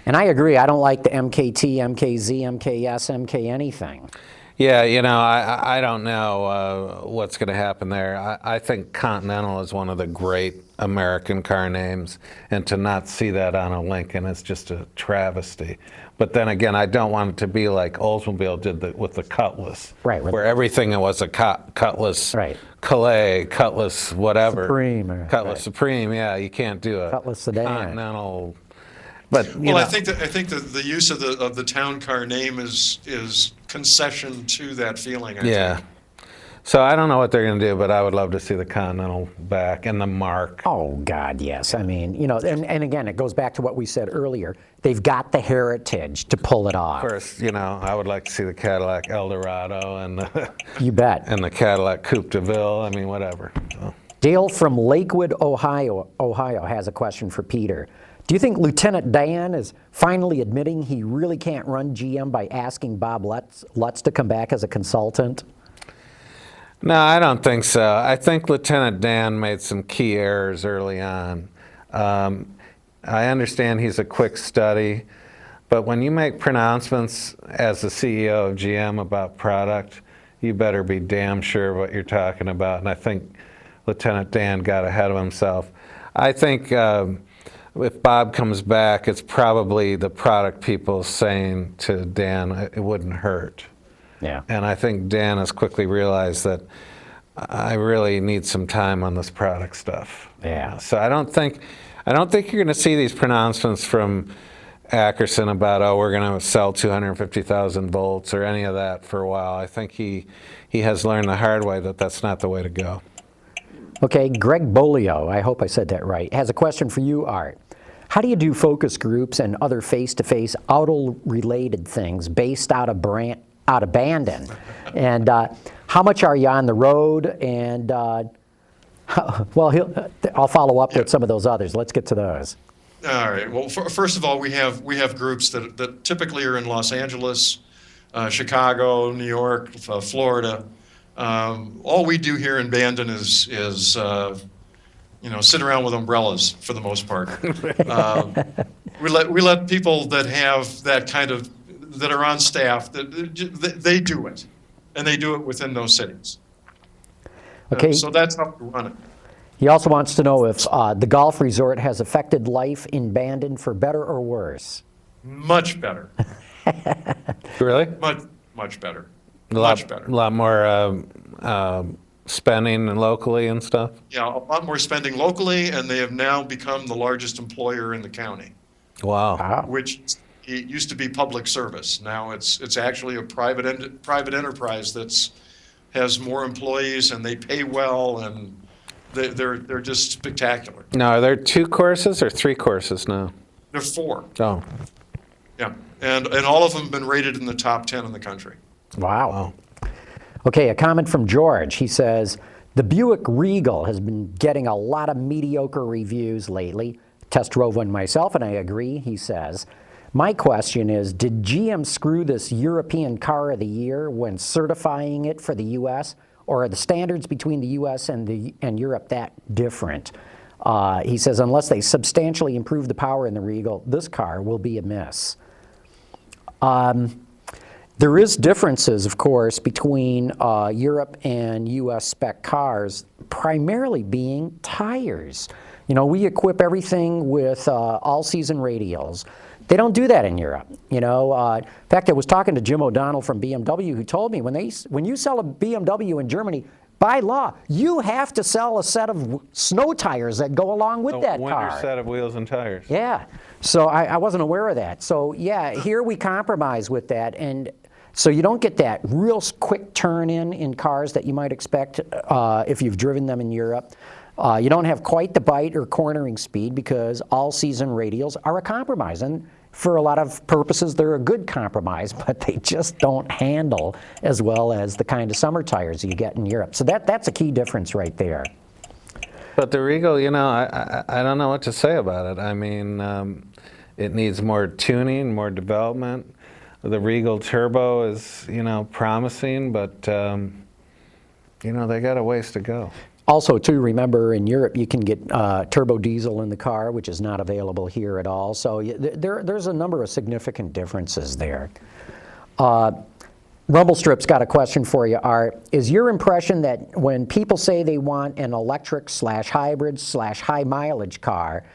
And I agree. I don't like the MKT, MKZ, MKS, MK anything. Yeah, I don't know what's going to happen there. I think Continental is one of the great American car names, and to not see that on a Lincoln is just a travesty. But then again, I don't want it to be like Oldsmobile did with the Cutlass, Right. where everything was a Cutlass, Right. Calais, Cutlass, whatever. Supreme. Cutlass Supreme, yeah, you can't do it. Cutlass sedan. Continental. But, Well, I think that the use of the town car name is concession to that feeling. I yeah. think. So I don't know what they're going to do, but I would love to see the Continental back and the Mark. Oh, God, yes. I mean, and again, it goes back to what we said earlier. They've got the heritage to pull it off. Of course, I would like to see the Cadillac Eldorado and the, You bet. and the Cadillac Coupe de Ville. I mean, whatever. So. Dale from Lakewood, Ohio has a question for Peter. Do you think Lieutenant Dan is finally admitting he really can't run GM by asking Bob Lutz to come back as a consultant? No, I don't think so. I think Lieutenant Dan made some key errors early on. I understand he's a quick study, but when you make pronouncements as the CEO of GM about product, you better be damn sure what you're talking about. And I think Lieutenant Dan got ahead of himself. I think if Bob comes back, it's probably the product people saying to Dan, it wouldn't hurt. Yeah. And I think Dan has quickly realized that I really need some time on this product stuff. Yeah. So I don't think you're going to see these pronouncements from Ackerson about, we're going to sell 250,000 volts or any of that for a while. I think he has learned the hard way that that's not the way to go. Okay, Greg Bolio, I hope I said that right, has a question for you, Art. How do you do focus groups and other face-to-face auto-related things based out of Bandon? And how much are you on the road? And, well, I'll follow up with some of those others. Let's get to those. All right. Well, first of all, we have groups that typically are in Los Angeles, Chicago, New York, Florida. All we do here in Bandon is sit around with umbrellas for the most part. We let people that have that kind of that are on staff that they do it, and they do it within those cities. Okay. So that's how we run it. He also wants to know if the golf resort has affected life in Bandon for better or worse. Much better. Really? Much better. Much better. A lot more spending locally and stuff? Yeah, a lot more spending locally, and they have now become the largest employer in the county. Wow. Which it used to be public service. Now it's actually a private enterprise that's has more employees, and they pay well, and they're just spectacular. Now, are there 2 courses or 3 courses now? They're 4. Oh. Yeah, and all of them have been rated in the top 10 in the country. Wow. Okay, a comment from George. He says, the Buick Regal has been getting a lot of mediocre reviews lately. Test drove one myself, and I agree, he says. My question is, did GM screw this European Car of the Year when certifying it for the U.S., or are the standards between the U.S. and Europe that different? He says, unless they substantially improve the power in the Regal, this car will be a miss. There is differences, of course, between Europe and U.S. spec cars, primarily being tires. We equip everything with all-season radials. They don't do that in Europe. In fact, I was talking to Jim O'Donnell from BMW, who told me when you sell a BMW in Germany, by law, you have to sell a set of snow tires that go along with that car. A winter set of wheels and tires. Yeah. So I wasn't aware of that. So yeah, here we compromise with that, and so you don't get that real quick turn in cars that you might expect if you've driven them in Europe. You don't have quite the bite or cornering speed because all-season radials are a compromise. And for a lot of purposes, they're a good compromise, but they just don't handle as well as the kind of summer tires you get in Europe. So that's a key difference right there. But the Regal, I don't know what to say about it. I mean, it needs more tuning, more development. The Regal Turbo is, promising, but, they got a ways to go. Also, too, remember in Europe you can get turbo diesel in the car, which is not available here at all. So there's a number of significant differences there. Rumblestrip's got a question for you, Art. Is your impression that when people say they want an electric/hybrid/high mileage car,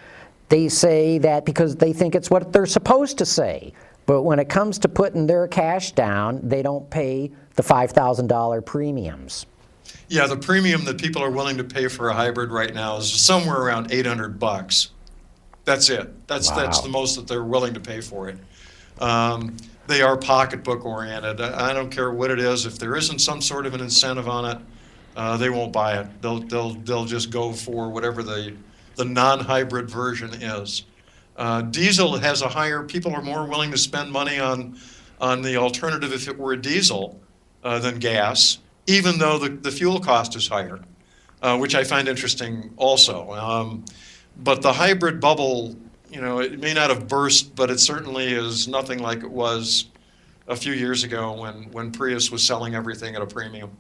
they say that because they think it's what they're supposed to say, but when it comes to putting their cash down, they don't pay the $5,000 premiums? Yeah, the premium that people are willing to pay for a hybrid right now is somewhere around $800. That's it. That's the most that they're willing to pay for it. They are pocketbook oriented. I don't care what it is. If there isn't some sort of an incentive on it, they won't buy it. They'll just go for whatever the non-hybrid version is. Diesel has a higher. People are more willing to spend money on the alternative if it were a diesel than gas, even though the fuel cost is higher, which I find interesting also. But the hybrid bubble, it may not have burst, but it certainly is nothing like it was a few years ago when Prius was selling everything at a premium.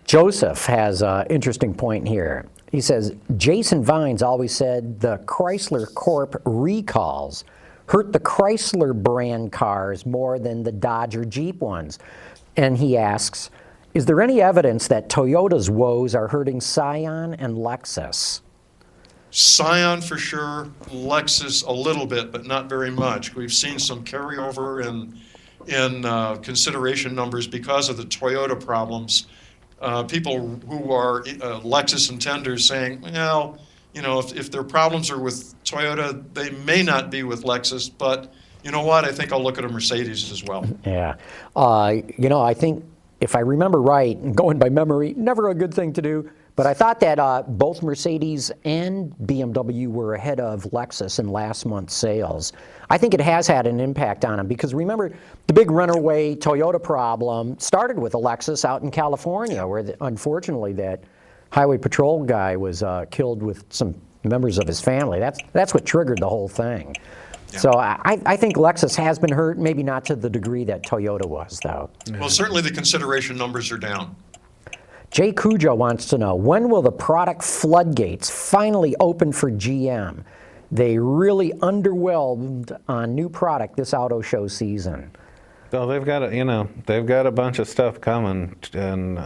Joseph has an interesting point here. He says, Jason Vines always said the Chrysler Corp recalls hurt the Chrysler brand cars more than the Dodge or Jeep ones. And he asks, is there any evidence that Toyota's woes are hurting Scion and Lexus? Scion for sure, Lexus a little bit, but not very much. We've seen some carryover in consideration numbers because of the Toyota problems. People who are Lexus intenders saying, well, if their problems are with Toyota, they may not be with Lexus, but you know what? I think I'll look at a Mercedes as well. Yeah. I think, if I remember right, and going by memory, never a good thing to do, but I thought that both Mercedes and BMW were ahead of Lexus in last month's sales. I think it has had an impact on them because remember, the big runaway Toyota problem started with a Lexus out in California where, unfortunately, that highway patrol guy was killed with some members of his family. That's what triggered the whole thing. Yeah. So I think Lexus has been hurt, maybe not to the degree that Toyota was, though. Well, certainly the consideration numbers are down. Jay Cujo wants to know, when will the product floodgates finally open for GM? They really underwhelmed on new product this auto show season. So they've got a bunch of stuff coming in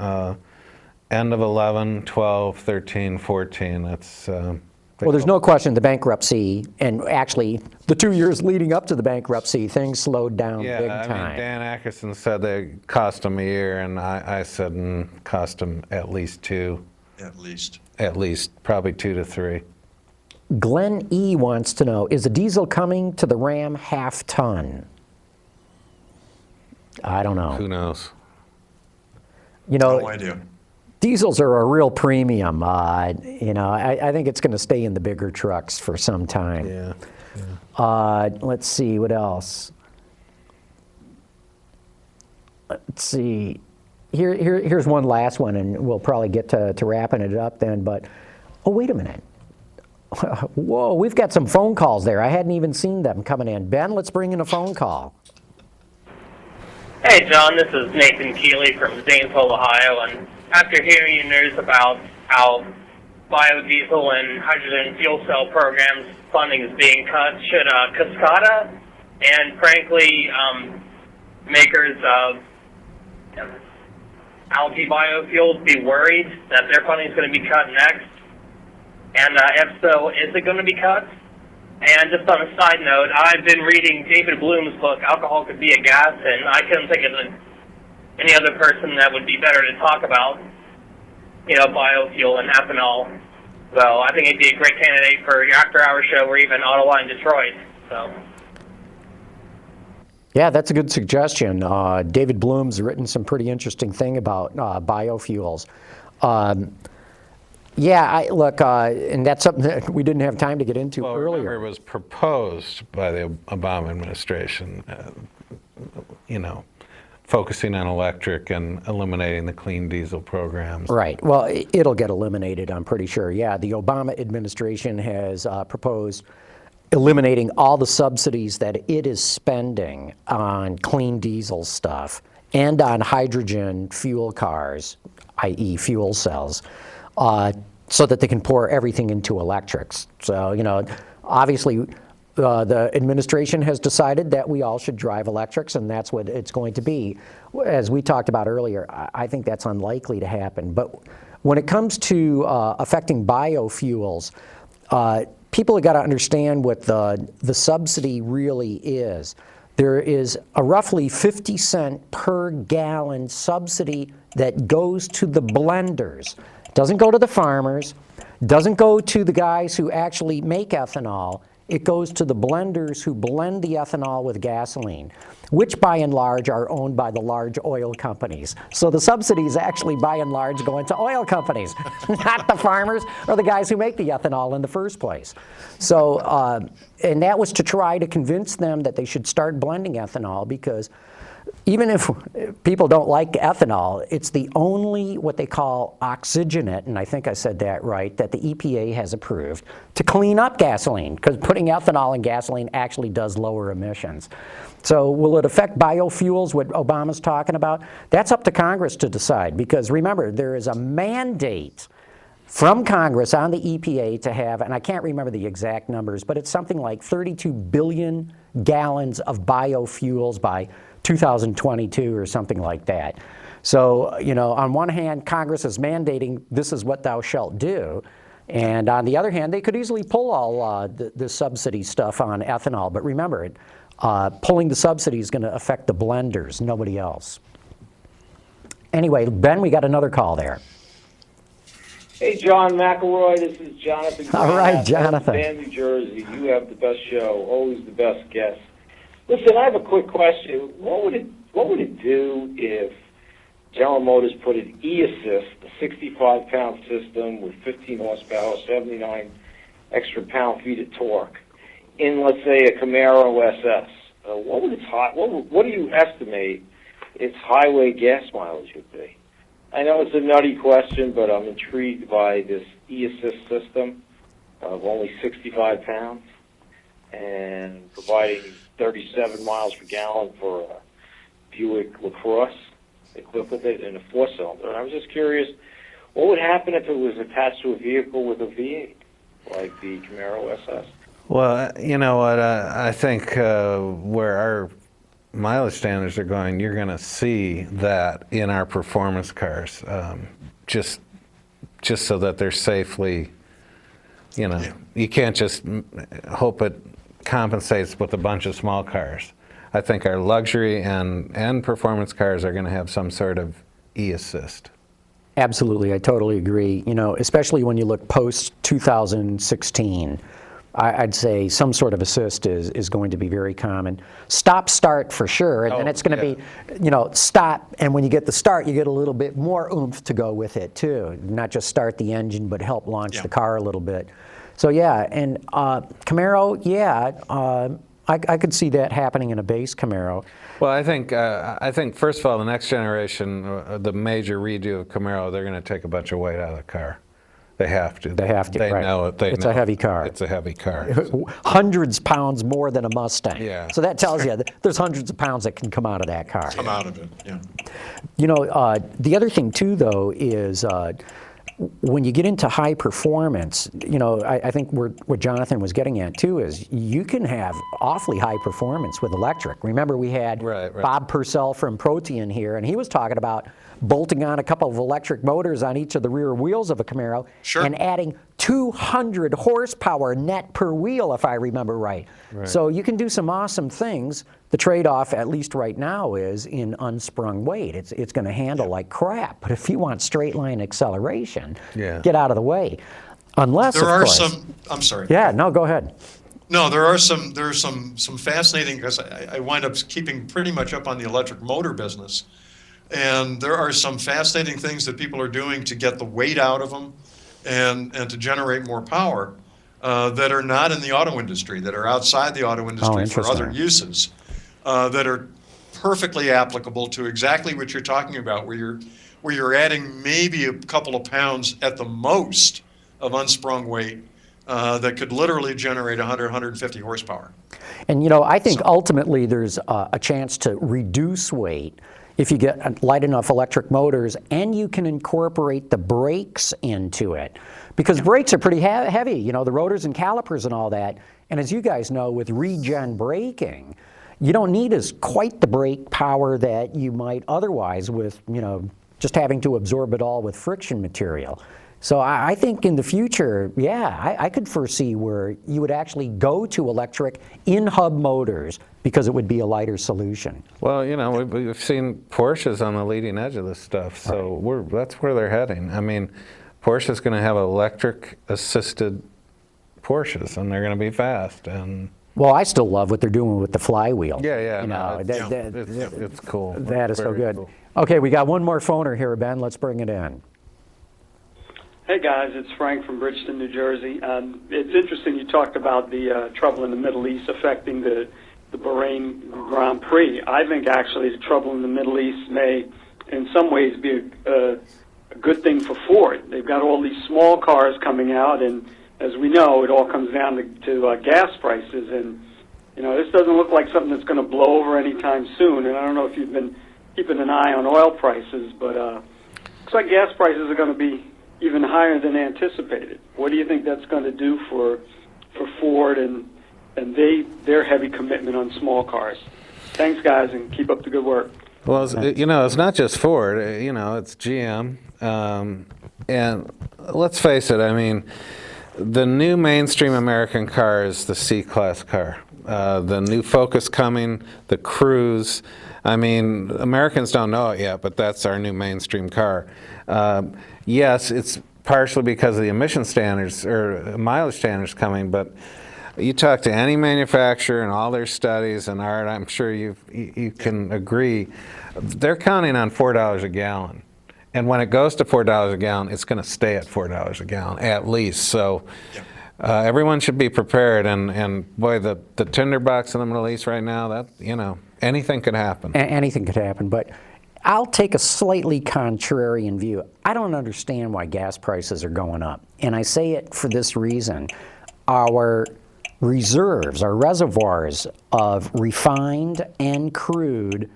end of 11, 12, 13, 14. That's well, there's no question the bankruptcy, and actually the 2 years leading up to the bankruptcy, things slowed down big time. I mean, Dan Ackerson said they cost him a year, and I said cost him at least 2. At least. At least, probably 2 to 3. Glenn E. wants to know, is a diesel coming to the Ram half-ton? I don't know. Who knows? No idea. Diesels are a real premium. I think it's going to stay in the bigger trucks for some time. Yeah. Let's see, what else? Let's see. Here's one last one, and we'll probably get to wrapping it up then. But, oh, wait a minute. Whoa, we've got some phone calls there. I hadn't even seen them coming in. Ben, let's bring in a phone call. Hey, John, this is Nathan Keeley from Zanesville, Ohio, and after hearing your news about how biodiesel and hydrogen fuel cell programs funding is being cut, should Cascada and, frankly, makers of algae biofuels be worried that their funding is going to be cut next? And if so, is it going to be cut? And just on a side note, I've been reading David Bloom's book, Alcohol Could Be a Gas, and I couldn't think of any other person that would be better to talk about, biofuel and ethanol. So I think it'd be a great candidate for your after-hour show or even Autoline Detroit. So. Yeah, that's a good suggestion. David Bloom's written some pretty interesting thing about biofuels. Look, and that's something that we didn't have time to get into earlier. Remember, it was proposed by the Obama administration, focusing on electric and eliminating the clean diesel programs. Right. Well, it'll get eliminated, I'm pretty sure. Yeah, the Obama administration has proposed eliminating all the subsidies that it is spending on clean diesel stuff and on hydrogen fuel cars, i.e. fuel cells. so that they can pour everything into electrics. So, obviously, the administration has decided that we all should drive electrics, and that's what it's going to be. As we talked about earlier, I think that's unlikely to happen. But when it comes to affecting biofuels, people have got to understand what the subsidy really is. There is a roughly 50-cent per gallon subsidy that goes to the blenders. Doesn't go to the farmers, doesn't go to the guys who actually make ethanol. It goes to the blenders who blend the ethanol with gasoline, which by and large are owned by the large oil companies. So the subsidies actually by and large go into oil companies, not the farmers or the guys who make the ethanol in the first place. So, and that was to try to convince them that they should start blending ethanol, because even if people don't like ethanol, it's the only what they call oxygenate, and I think I said that right, that the EPA has approved to clean up gasoline, because putting ethanol in gasoline actually does lower emissions. So will it affect biofuels, what Obama's talking about? That's up to Congress to decide, because remember, there is a mandate from Congress on the EPA to have, and I can't remember the exact numbers, but it's something like 32 billion gallons of biofuels by 2022 or something like that. So, on one hand, Congress is mandating this is what thou shalt do. And on the other hand, they could easily pull all the subsidy stuff on ethanol. But remember, pulling the subsidy is going to affect the blenders, nobody else. Anyway, Ben, we got another call there. Hey, John McElroy, this is Jonathan. All right, Jonathan. Bandon, New Jersey. You have the best show, always the best guest. Listen, I have a quick question. What would it do if General Motors put an e-assist, a 65-pound system with 15 horsepower, 79 extra pound-feet of torque, in, let's say, a Camaro SS? What do you estimate its highway gas mileage would be? I know it's a nutty question, but I'm intrigued by this e-assist system of only 65 pounds and providing 37 miles per gallon for a Buick LaCrosse equipped with it in a four-cylinder. And I was just curious, what would happen if it was attached to a vehicle with a V8, like the Camaro SS? Well, you know what, I think where our mileage standards are going, you're going to see that in our performance cars, just so that they're safely, you can't just hope it compensates with a bunch of small cars. I think our luxury and performance cars are going to have some sort of e-assist. Absolutely, I totally agree. Especially when you look post-2016, I'd say some sort of assist is going to be very common. Stop-start for sure, and then it's going to be, stop, and when you get the start, you get a little bit more oomph to go with it too. Not just start the engine, but help launch the car a little bit. So yeah, and Camaro, I could see that happening in a base Camaro. Well, I think first of all, the next generation, the major redo of Camaro, they're going to take a bunch of weight out of the car. They have to. They have to. They right. know it. It's a heavy car. It's a heavy car. Hundreds pounds more than a Mustang. Yeah. So that tells you that there's hundreds of pounds that can come out of that car. Come out of it, yeah. The other thing too, though, is when you get into high performance, I think what Jonathan was getting at too is you can have awfully high performance with electric. Remember, we had Bob Purcell from Protean here, and he was talking about bolting on a couple of electric motors on each of the rear wheels of a Camaro and adding 200 horsepower net per wheel, if I remember right. So you can do some awesome things. The trade-off, at least right now, is in unsprung weight. It's going to handle like crap. But if you want straight line acceleration, get out of the way. Unless, there of are course, some. I'm sorry. Yeah, no, go ahead. No, there's some fascinating, because I wind up keeping pretty much up on the electric motor business. And there are some fascinating things that people are doing to get the weight out of them and to generate more power that are not in the auto industry, that are outside the auto industry for other uses, that are perfectly applicable to exactly what you're talking about, where you're adding maybe a couple of pounds at the most of unsprung weight that could literally generate 100, 150 horsepower. And I think ultimately there's a chance to reduce weight if you get light enough electric motors, and you can incorporate the brakes into it. Because brakes are pretty heavy, you know, the rotors and calipers and all that. And as you guys know, with regen braking, you don't need quite the brake power that you might otherwise with, you know, just having to absorb it all with friction material. So I think in the future, yeah, I could foresee where you would actually go to electric in-hub motors because it would be a lighter solution. Well, you know, we've seen Porsches on the leading edge of this stuff, so that's where they're heading. I mean, Porsche's going to have electric-assisted Porsches, and they're going to be fast. And well, I still love what they're doing with the flywheel. yeah, you know, it's cool. That is so Very good. cool. Okay, we got one more phoner here, Ben. Let's bring it in. Hey guys, it's Frank from Bridgeton, New Jersey. It's interesting you talked about the trouble in the Middle East affecting the Bahrain Grand Prix. I think actually the trouble in the Middle East may in some ways be a good thing for Ford. They've got all these small cars coming out, and as we know, it all comes down to gas prices. And, you know, this doesn't look like something that's going to blow over anytime soon. And I don't know if you've been keeping an eye on oil prices, but looks like gas prices are going to be even higher than anticipated. What do you think that's going to do for Ford and their heavy commitment on small cars? Thanks, guys, and keep up the good work. Well, you know, it's not just Ford. You know, it's GM. And let's face it, I mean, the new mainstream American car is the C-Class car. The new Focus coming, the Cruise. I mean, Americans don't know it yet, but that's our new mainstream car. Yes, it's partially because of the emission standards or mileage standards coming, but you talk to any manufacturer and all their studies, and Art, I'm sure you can agree, they're counting on $4 a gallon. And when it goes to $4 a gallon, it's going to stay at $4 a gallon, at least. So everyone should be prepared. And boy, the tinderbox in the Middle East right now, that, you know, anything could happen. Anything could happen, but I'll take a slightly contrarian view. I don't understand why gas prices are going up. And I say it for this reason. Our reserves, our reservoirs of refined and crude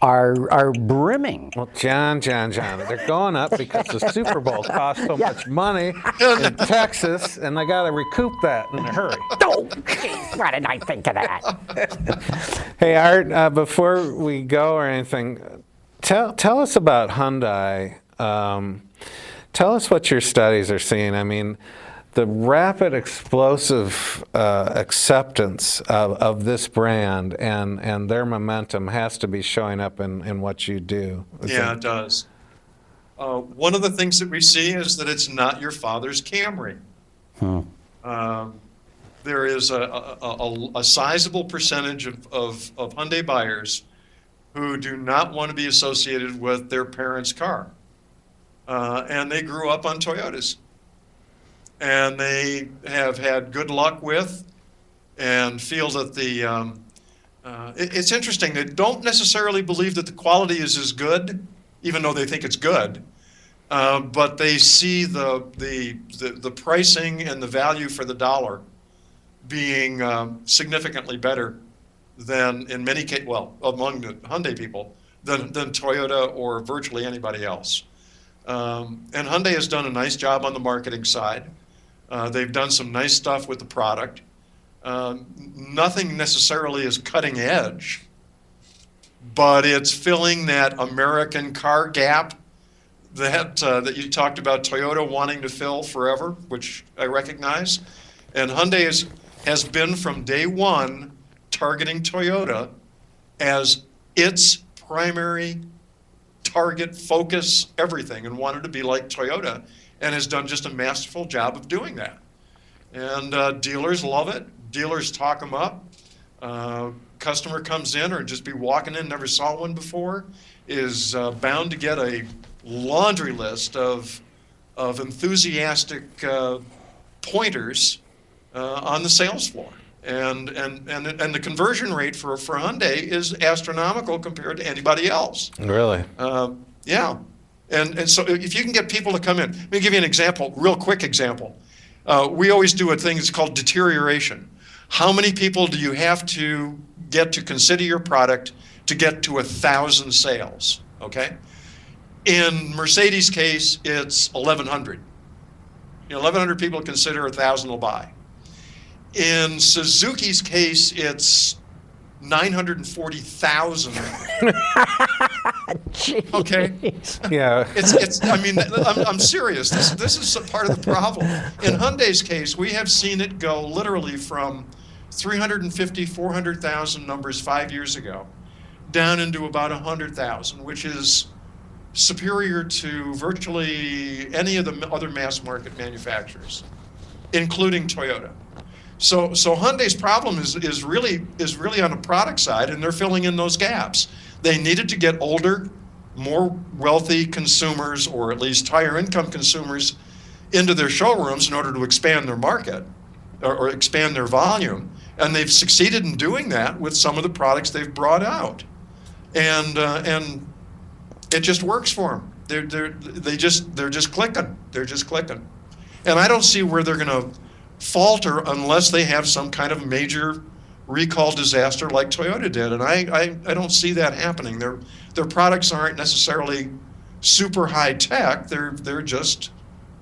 are brimming. Well, John, they're going up because the Super Bowl cost so much money in Texas, and they got to recoup that in a hurry. Oh, geez, why didn't I think of that? Hey, Art, before we go or anything, tell us about Hyundai. Tell us what your studies are seeing. I mean, the rapid, explosive acceptance of this brand and their momentum has to be showing up in what you do. Yeah, it does. One of the things that we see is that it's not your father's Camry. There is a sizable percentage of Hyundai buyers who do not want to be associated with their parents' car. And they grew up on Toyotas. And they have had good luck with and feel that it's interesting. They don't necessarily believe that the quality is as good, even though they think it's good. But they see the pricing and the value for the dollar being significantly better than in many cases, well, among the Hyundai people, than Toyota or virtually anybody else. And Hyundai has done a nice job on the marketing side. They've done some nice stuff with the product. Nothing necessarily is cutting edge, but it's filling that American car gap that you talked about Toyota wanting to fill forever, which I recognize. And Hyundai has been from day one targeting Toyota as its primary target, focus, everything, and wanted to be like Toyota, and has done just a masterful job of doing that. And dealers love it. Dealers talk them up. Customer comes in or just be walking in, never saw one before, is bound to get a laundry list of enthusiastic pointers on the sales floor. And the conversion rate for Hyundai is astronomical compared to anybody else. Really? Yeah. And so if you can get people to come in, let me give you an example, real quick example. We always do a thing that's called deterioration. How many people do you have to get to consider your product to get to 1,000 sales, okay? In Mercedes' case, it's 1,100. 1,100 people consider 1,000 will buy. In Suzuki's case, it's 940,000. Okay. Yeah. I'm serious. This is a part of the problem. In Hyundai's case, we have seen it go literally from 350, 400,000 numbers 5 years ago down into about 100,000, which is superior to virtually any of the other mass market manufacturers, including Toyota. So Hyundai's problem is really on the product side, and they're filling in those gaps. They needed to get older, more wealthy consumers, or at least higher income consumers, into their showrooms in order to expand their market or expand their volume. And they've succeeded in doing that with some of the products they've brought out. And it just works for them. They're just clicking. They're just clicking. And I don't see where they're going to falter unless they have some kind of major recall disaster like Toyota did. And I don't see that happening. Their products aren't necessarily super high tech. They're just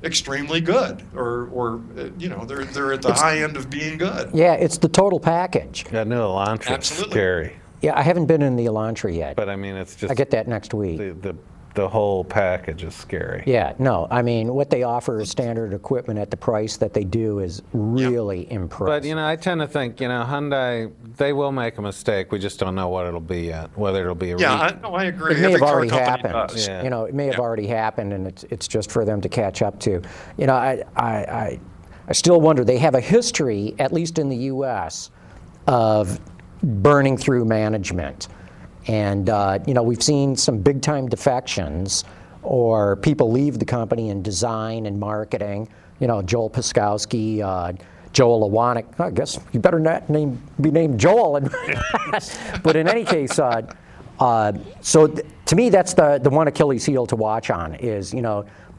extremely good, or they're at the high end of being good. Yeah, it's the total package. That new Elantra is Absolutely. scary. Yeah, I haven't been in the Elantra yet. But I mean, it's just I get that next week. the whole package is scary. Yeah, no, I mean, what they offer as standard equipment at the price that they do is really impressive. But I tend to think Hyundai, they will make a mistake. We just don't know what it'll be yet. Whether it'll be a I agree. It may Every have car already company happened. does. Yeah. It may have already happened, and it's just for them to catch up to. I still wonder. They have a history, at least in the U.S., of burning through management, and we've seen some big-time defections, or people leave the company in design and marketing. Joel Piskowski, Joel Awanek. I guess you better not be named Joel. But in any case, to me, that's the one Achilles heel to watch on is,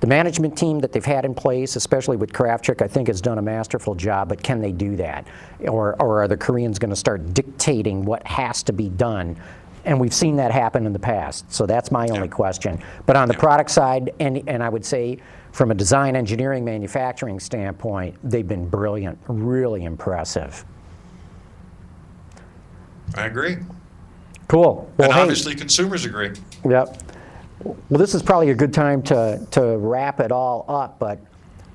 the management team that they've had in place, especially with Kravchuk, I think has done a masterful job, but can they do that? Or are the Koreans going to start dictating what has to be done? And we've seen that happen in the past, so that's my only question. But on the product side, and I would say from a design, engineering, manufacturing standpoint, they've been brilliant, really impressive. I agree. Cool. Well, And hey, obviously consumers agree. Yep. Well, this is probably a good time to wrap it all up, but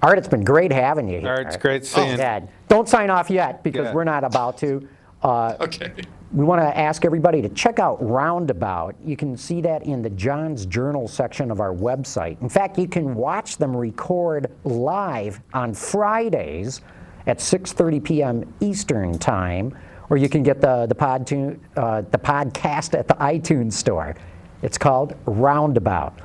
Art, it's been great having you here. Art, it's great seeing you. Dad, don't sign off yet because Yeah. we're not about to. Okay. We want to ask everybody to check out Roundabout. You can see that in the John's Journal section of our website. In fact, you can watch them record live on Fridays at 6:30 p.m. Eastern Time, or you can get the podcast at the iTunes Store. It's called Roundabout.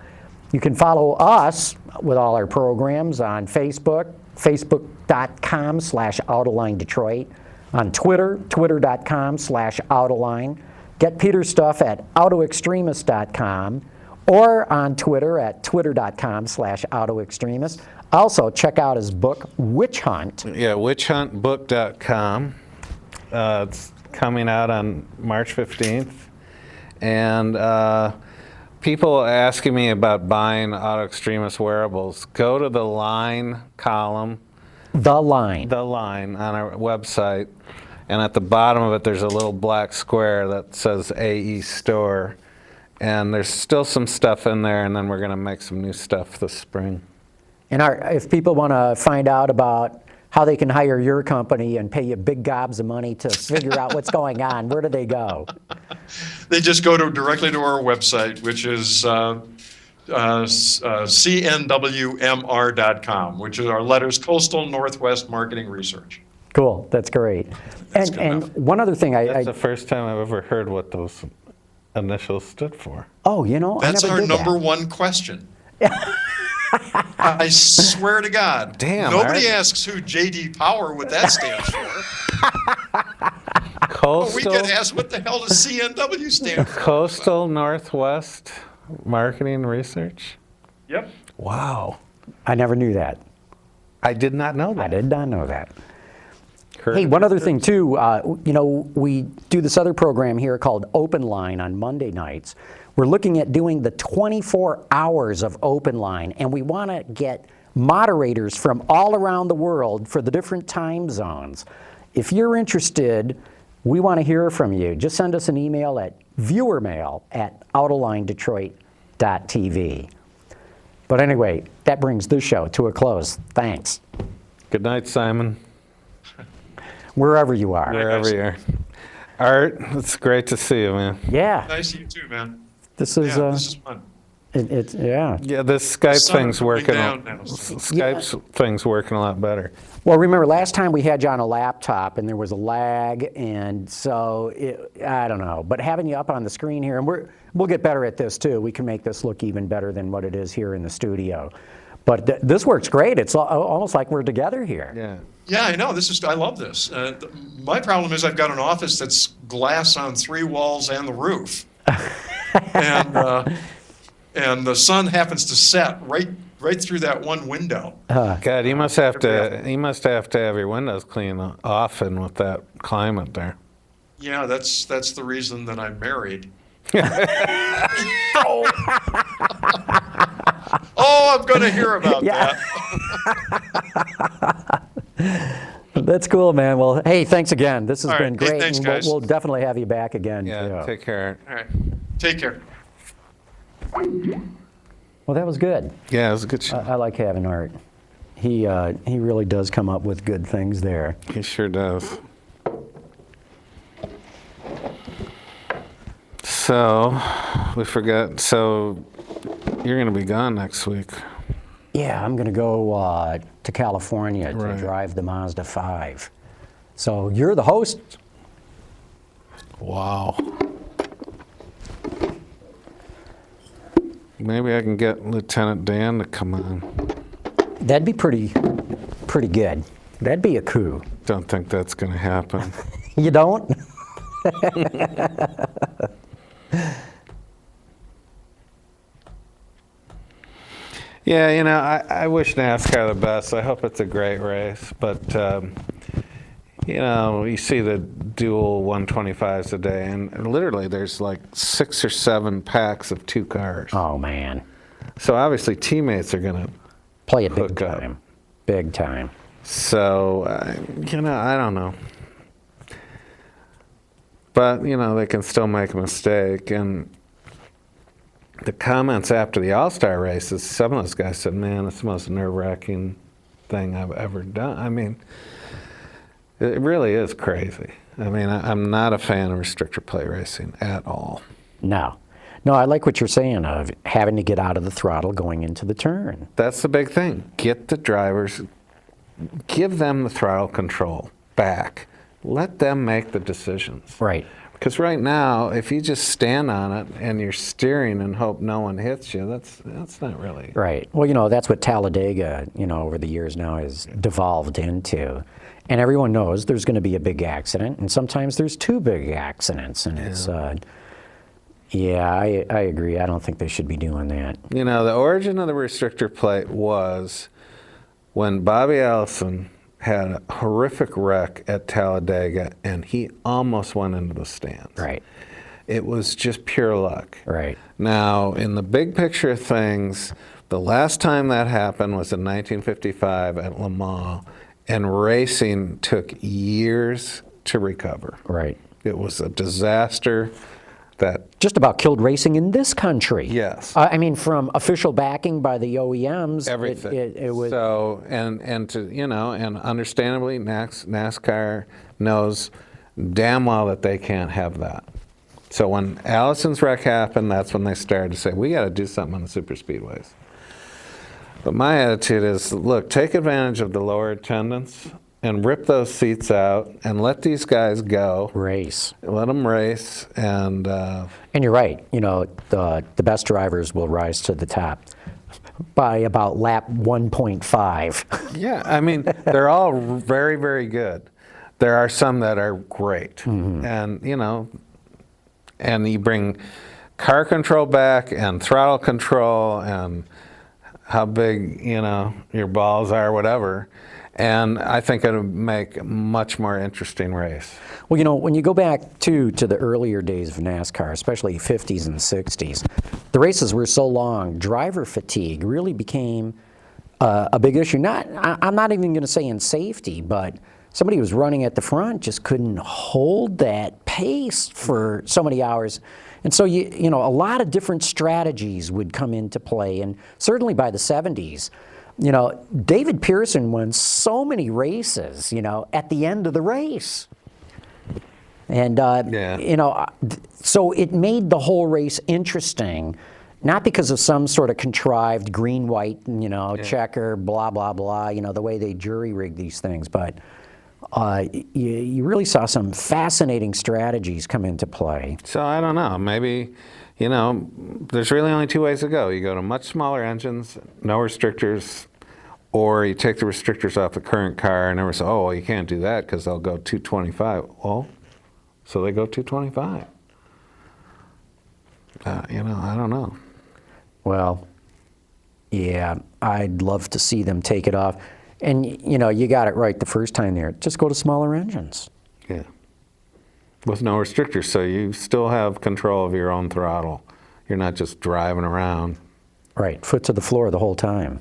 You can follow us with all our programs on Facebook, facebook.com/Autoline Detroit, on Twitter, twitter.com/Autoline. Get Peter's stuff at Autoextremist.com, or on Twitter at twitter.com/Autoextremist. Also, check out his book, Witch Hunt. Yeah, witchhuntbook.com. It's coming out on March 15th. And people asking me about buying Autoextremist wearables, go to the line column. The Line. The line on our website, and at the bottom of it there's a little black square that says AE Store, and there's still some stuff in there, and then we're going to make some new stuff this spring. And if people want to find out about how they can hire your company and pay you big gobs of money to figure out what's going on, where do they go? They just go directly to our website, which is CNWMR.com, which is our letters, Coastal Northwest Marketing Research. Cool, that's great. And one other thing, That's the first time I've ever heard what those initials stood for. I That's never our did number that. one question. I swear to God. Damn, Nobody Art. asks who J.D. Power, what that stands for. Coastal, We get asked what the hell does CNW stand for. Coastal Northwest Marketing Research? Yep. Wow. I never knew that. I did not know that. I did not know that. Hey, one other thing too, we do this other program here called Open Line on Monday nights. We're looking at doing the 24 hours of Open Line, and we want to get moderators from all around the world for the different time zones. If you're interested, we want to hear from you. Just send us an email at viewermail@autolinedetroit.tv. But anyway, that brings this show to a close. Thanks. Good night, Simon. Wherever you are. Wherever you are. Art, it's great to see you, man. Yeah. Nice to you too, man. This is This is fun. yeah. Yeah, this Skype sun thing's is coming working. down now, so- Skype's thing's working a lot better. Well, remember last time we had you on a laptop and there was a lag, and so I don't know. But having you up on the screen here, and we'll get better at this too. We can make this look even better than what it is here in the studio. But this works great. It's almost like we're together here. Yeah. Yeah, I know. I love this. My problem is I've got an office that's glass on 3 walls and the roof, and the sun happens to set right through that one window. God, you must have to have your windows cleaned often with that climate there. Yeah, that's the reason that I'm married. Oh, I'm going to hear about that. That's cool, man. Well, hey, thanks again. This has All right. been great. Hey, thanks, and guys. we'll definitely have you back again. Yeah, too. take care. All right. Take care. Well, that was good. Yeah, it was a good show. I like having Art. He really does come up with good things there. He sure does. So, we forgot. So, you're going to be gone next week. Yeah, I'm going to go to California to Right. drive the Mazda 5. So you're the host. Wow. Maybe I can get Lieutenant Dan to come on. That'd be pretty good. That'd be a coup. Don't think that's going to happen. You don't? Yeah, I wish NASCAR the best. I hope it's a great race. But, you see the dual 125s a day, and literally there's like 6 or 7 packs of 2 cars. Oh, man. So obviously teammates are going to Play it big hook up. time. Big time. So, I don't know. But, they can still make a mistake. And the comments after the All-Star races, some of those guys said, man, it's the most nerve-wracking thing I've ever done. I mean, it really is crazy. I mean, I'm not a fan of restrictor plate racing at all. No, I like what you're saying of having to get out of the throttle going into the turn. That's the big thing. Get the drivers, give them the throttle control back. Let them make the decisions. Right. Because right now, if you just stand on it and you're steering and hope no one hits you, that's not really... Right. Well, that's what Talladega, over the years now has devolved into. And everyone knows there's going to be a big accident, and sometimes there's 2 big accidents. And it's, I agree. I don't think they should be doing that. The origin of the restrictor plate was when Bobby Allison had a horrific wreck at Talladega, and he almost went into the stands. Right. It was just pure luck. Right. Now, in the big picture of things, the last time that happened was in 1955 at Le Mans, and racing took years to recover. Right. It was a disaster that... Just about killed racing in this country. Yes. I mean, from official backing by the OEMs. Everything. It was... So, and understandably, NASCAR knows damn well that they can't have that. So when Allison's wreck happened, that's when they started to say, we got to do something on the super speedways. But my attitude is, look, take advantage of the lower attendance and rip those seats out and let these guys go. Race. Let them race. And you're right. The best drivers will rise to the top by about lap 1.5. yeah, I mean, they're all very, very good. There are some that are great. Mm-hmm. And, and you bring car control back and throttle control and how big, your balls are, whatever. And I think it'll make a much more interesting race. Well, you know, when you go back to the earlier days of NASCAR, especially 50s and 60s, the races were so long, driver fatigue really became a big issue. I'm not even going to say in safety, but somebody who was running at the front just couldn't hold that pace for so many hours. And so, you know, a lot of different strategies would come into play. And certainly by the 70s, you know, David Pearson won so many races, you know, at the end of the race. And, you know, so it made the whole race interesting, not because of some sort of contrived green, white, you know, checker, blah, blah, blah, you know, the way they jury rig these things, but you really saw some fascinating strategies come into play. So I don't know, maybe, you know, there's really only two ways to go. You go to much smaller engines, no restrictors, or you take the restrictors off the current car and everyone says, oh, well, you can't do that because they'll go 225. Well, so they go 225. You know, I don't know. Well, yeah, I'd love to see them take it off. And, you know, you got it right the first time there. Just go to smaller engines. Yeah. With no restrictors, so you still have control of your own throttle. You're not just driving around. Right, foot to the floor the whole time.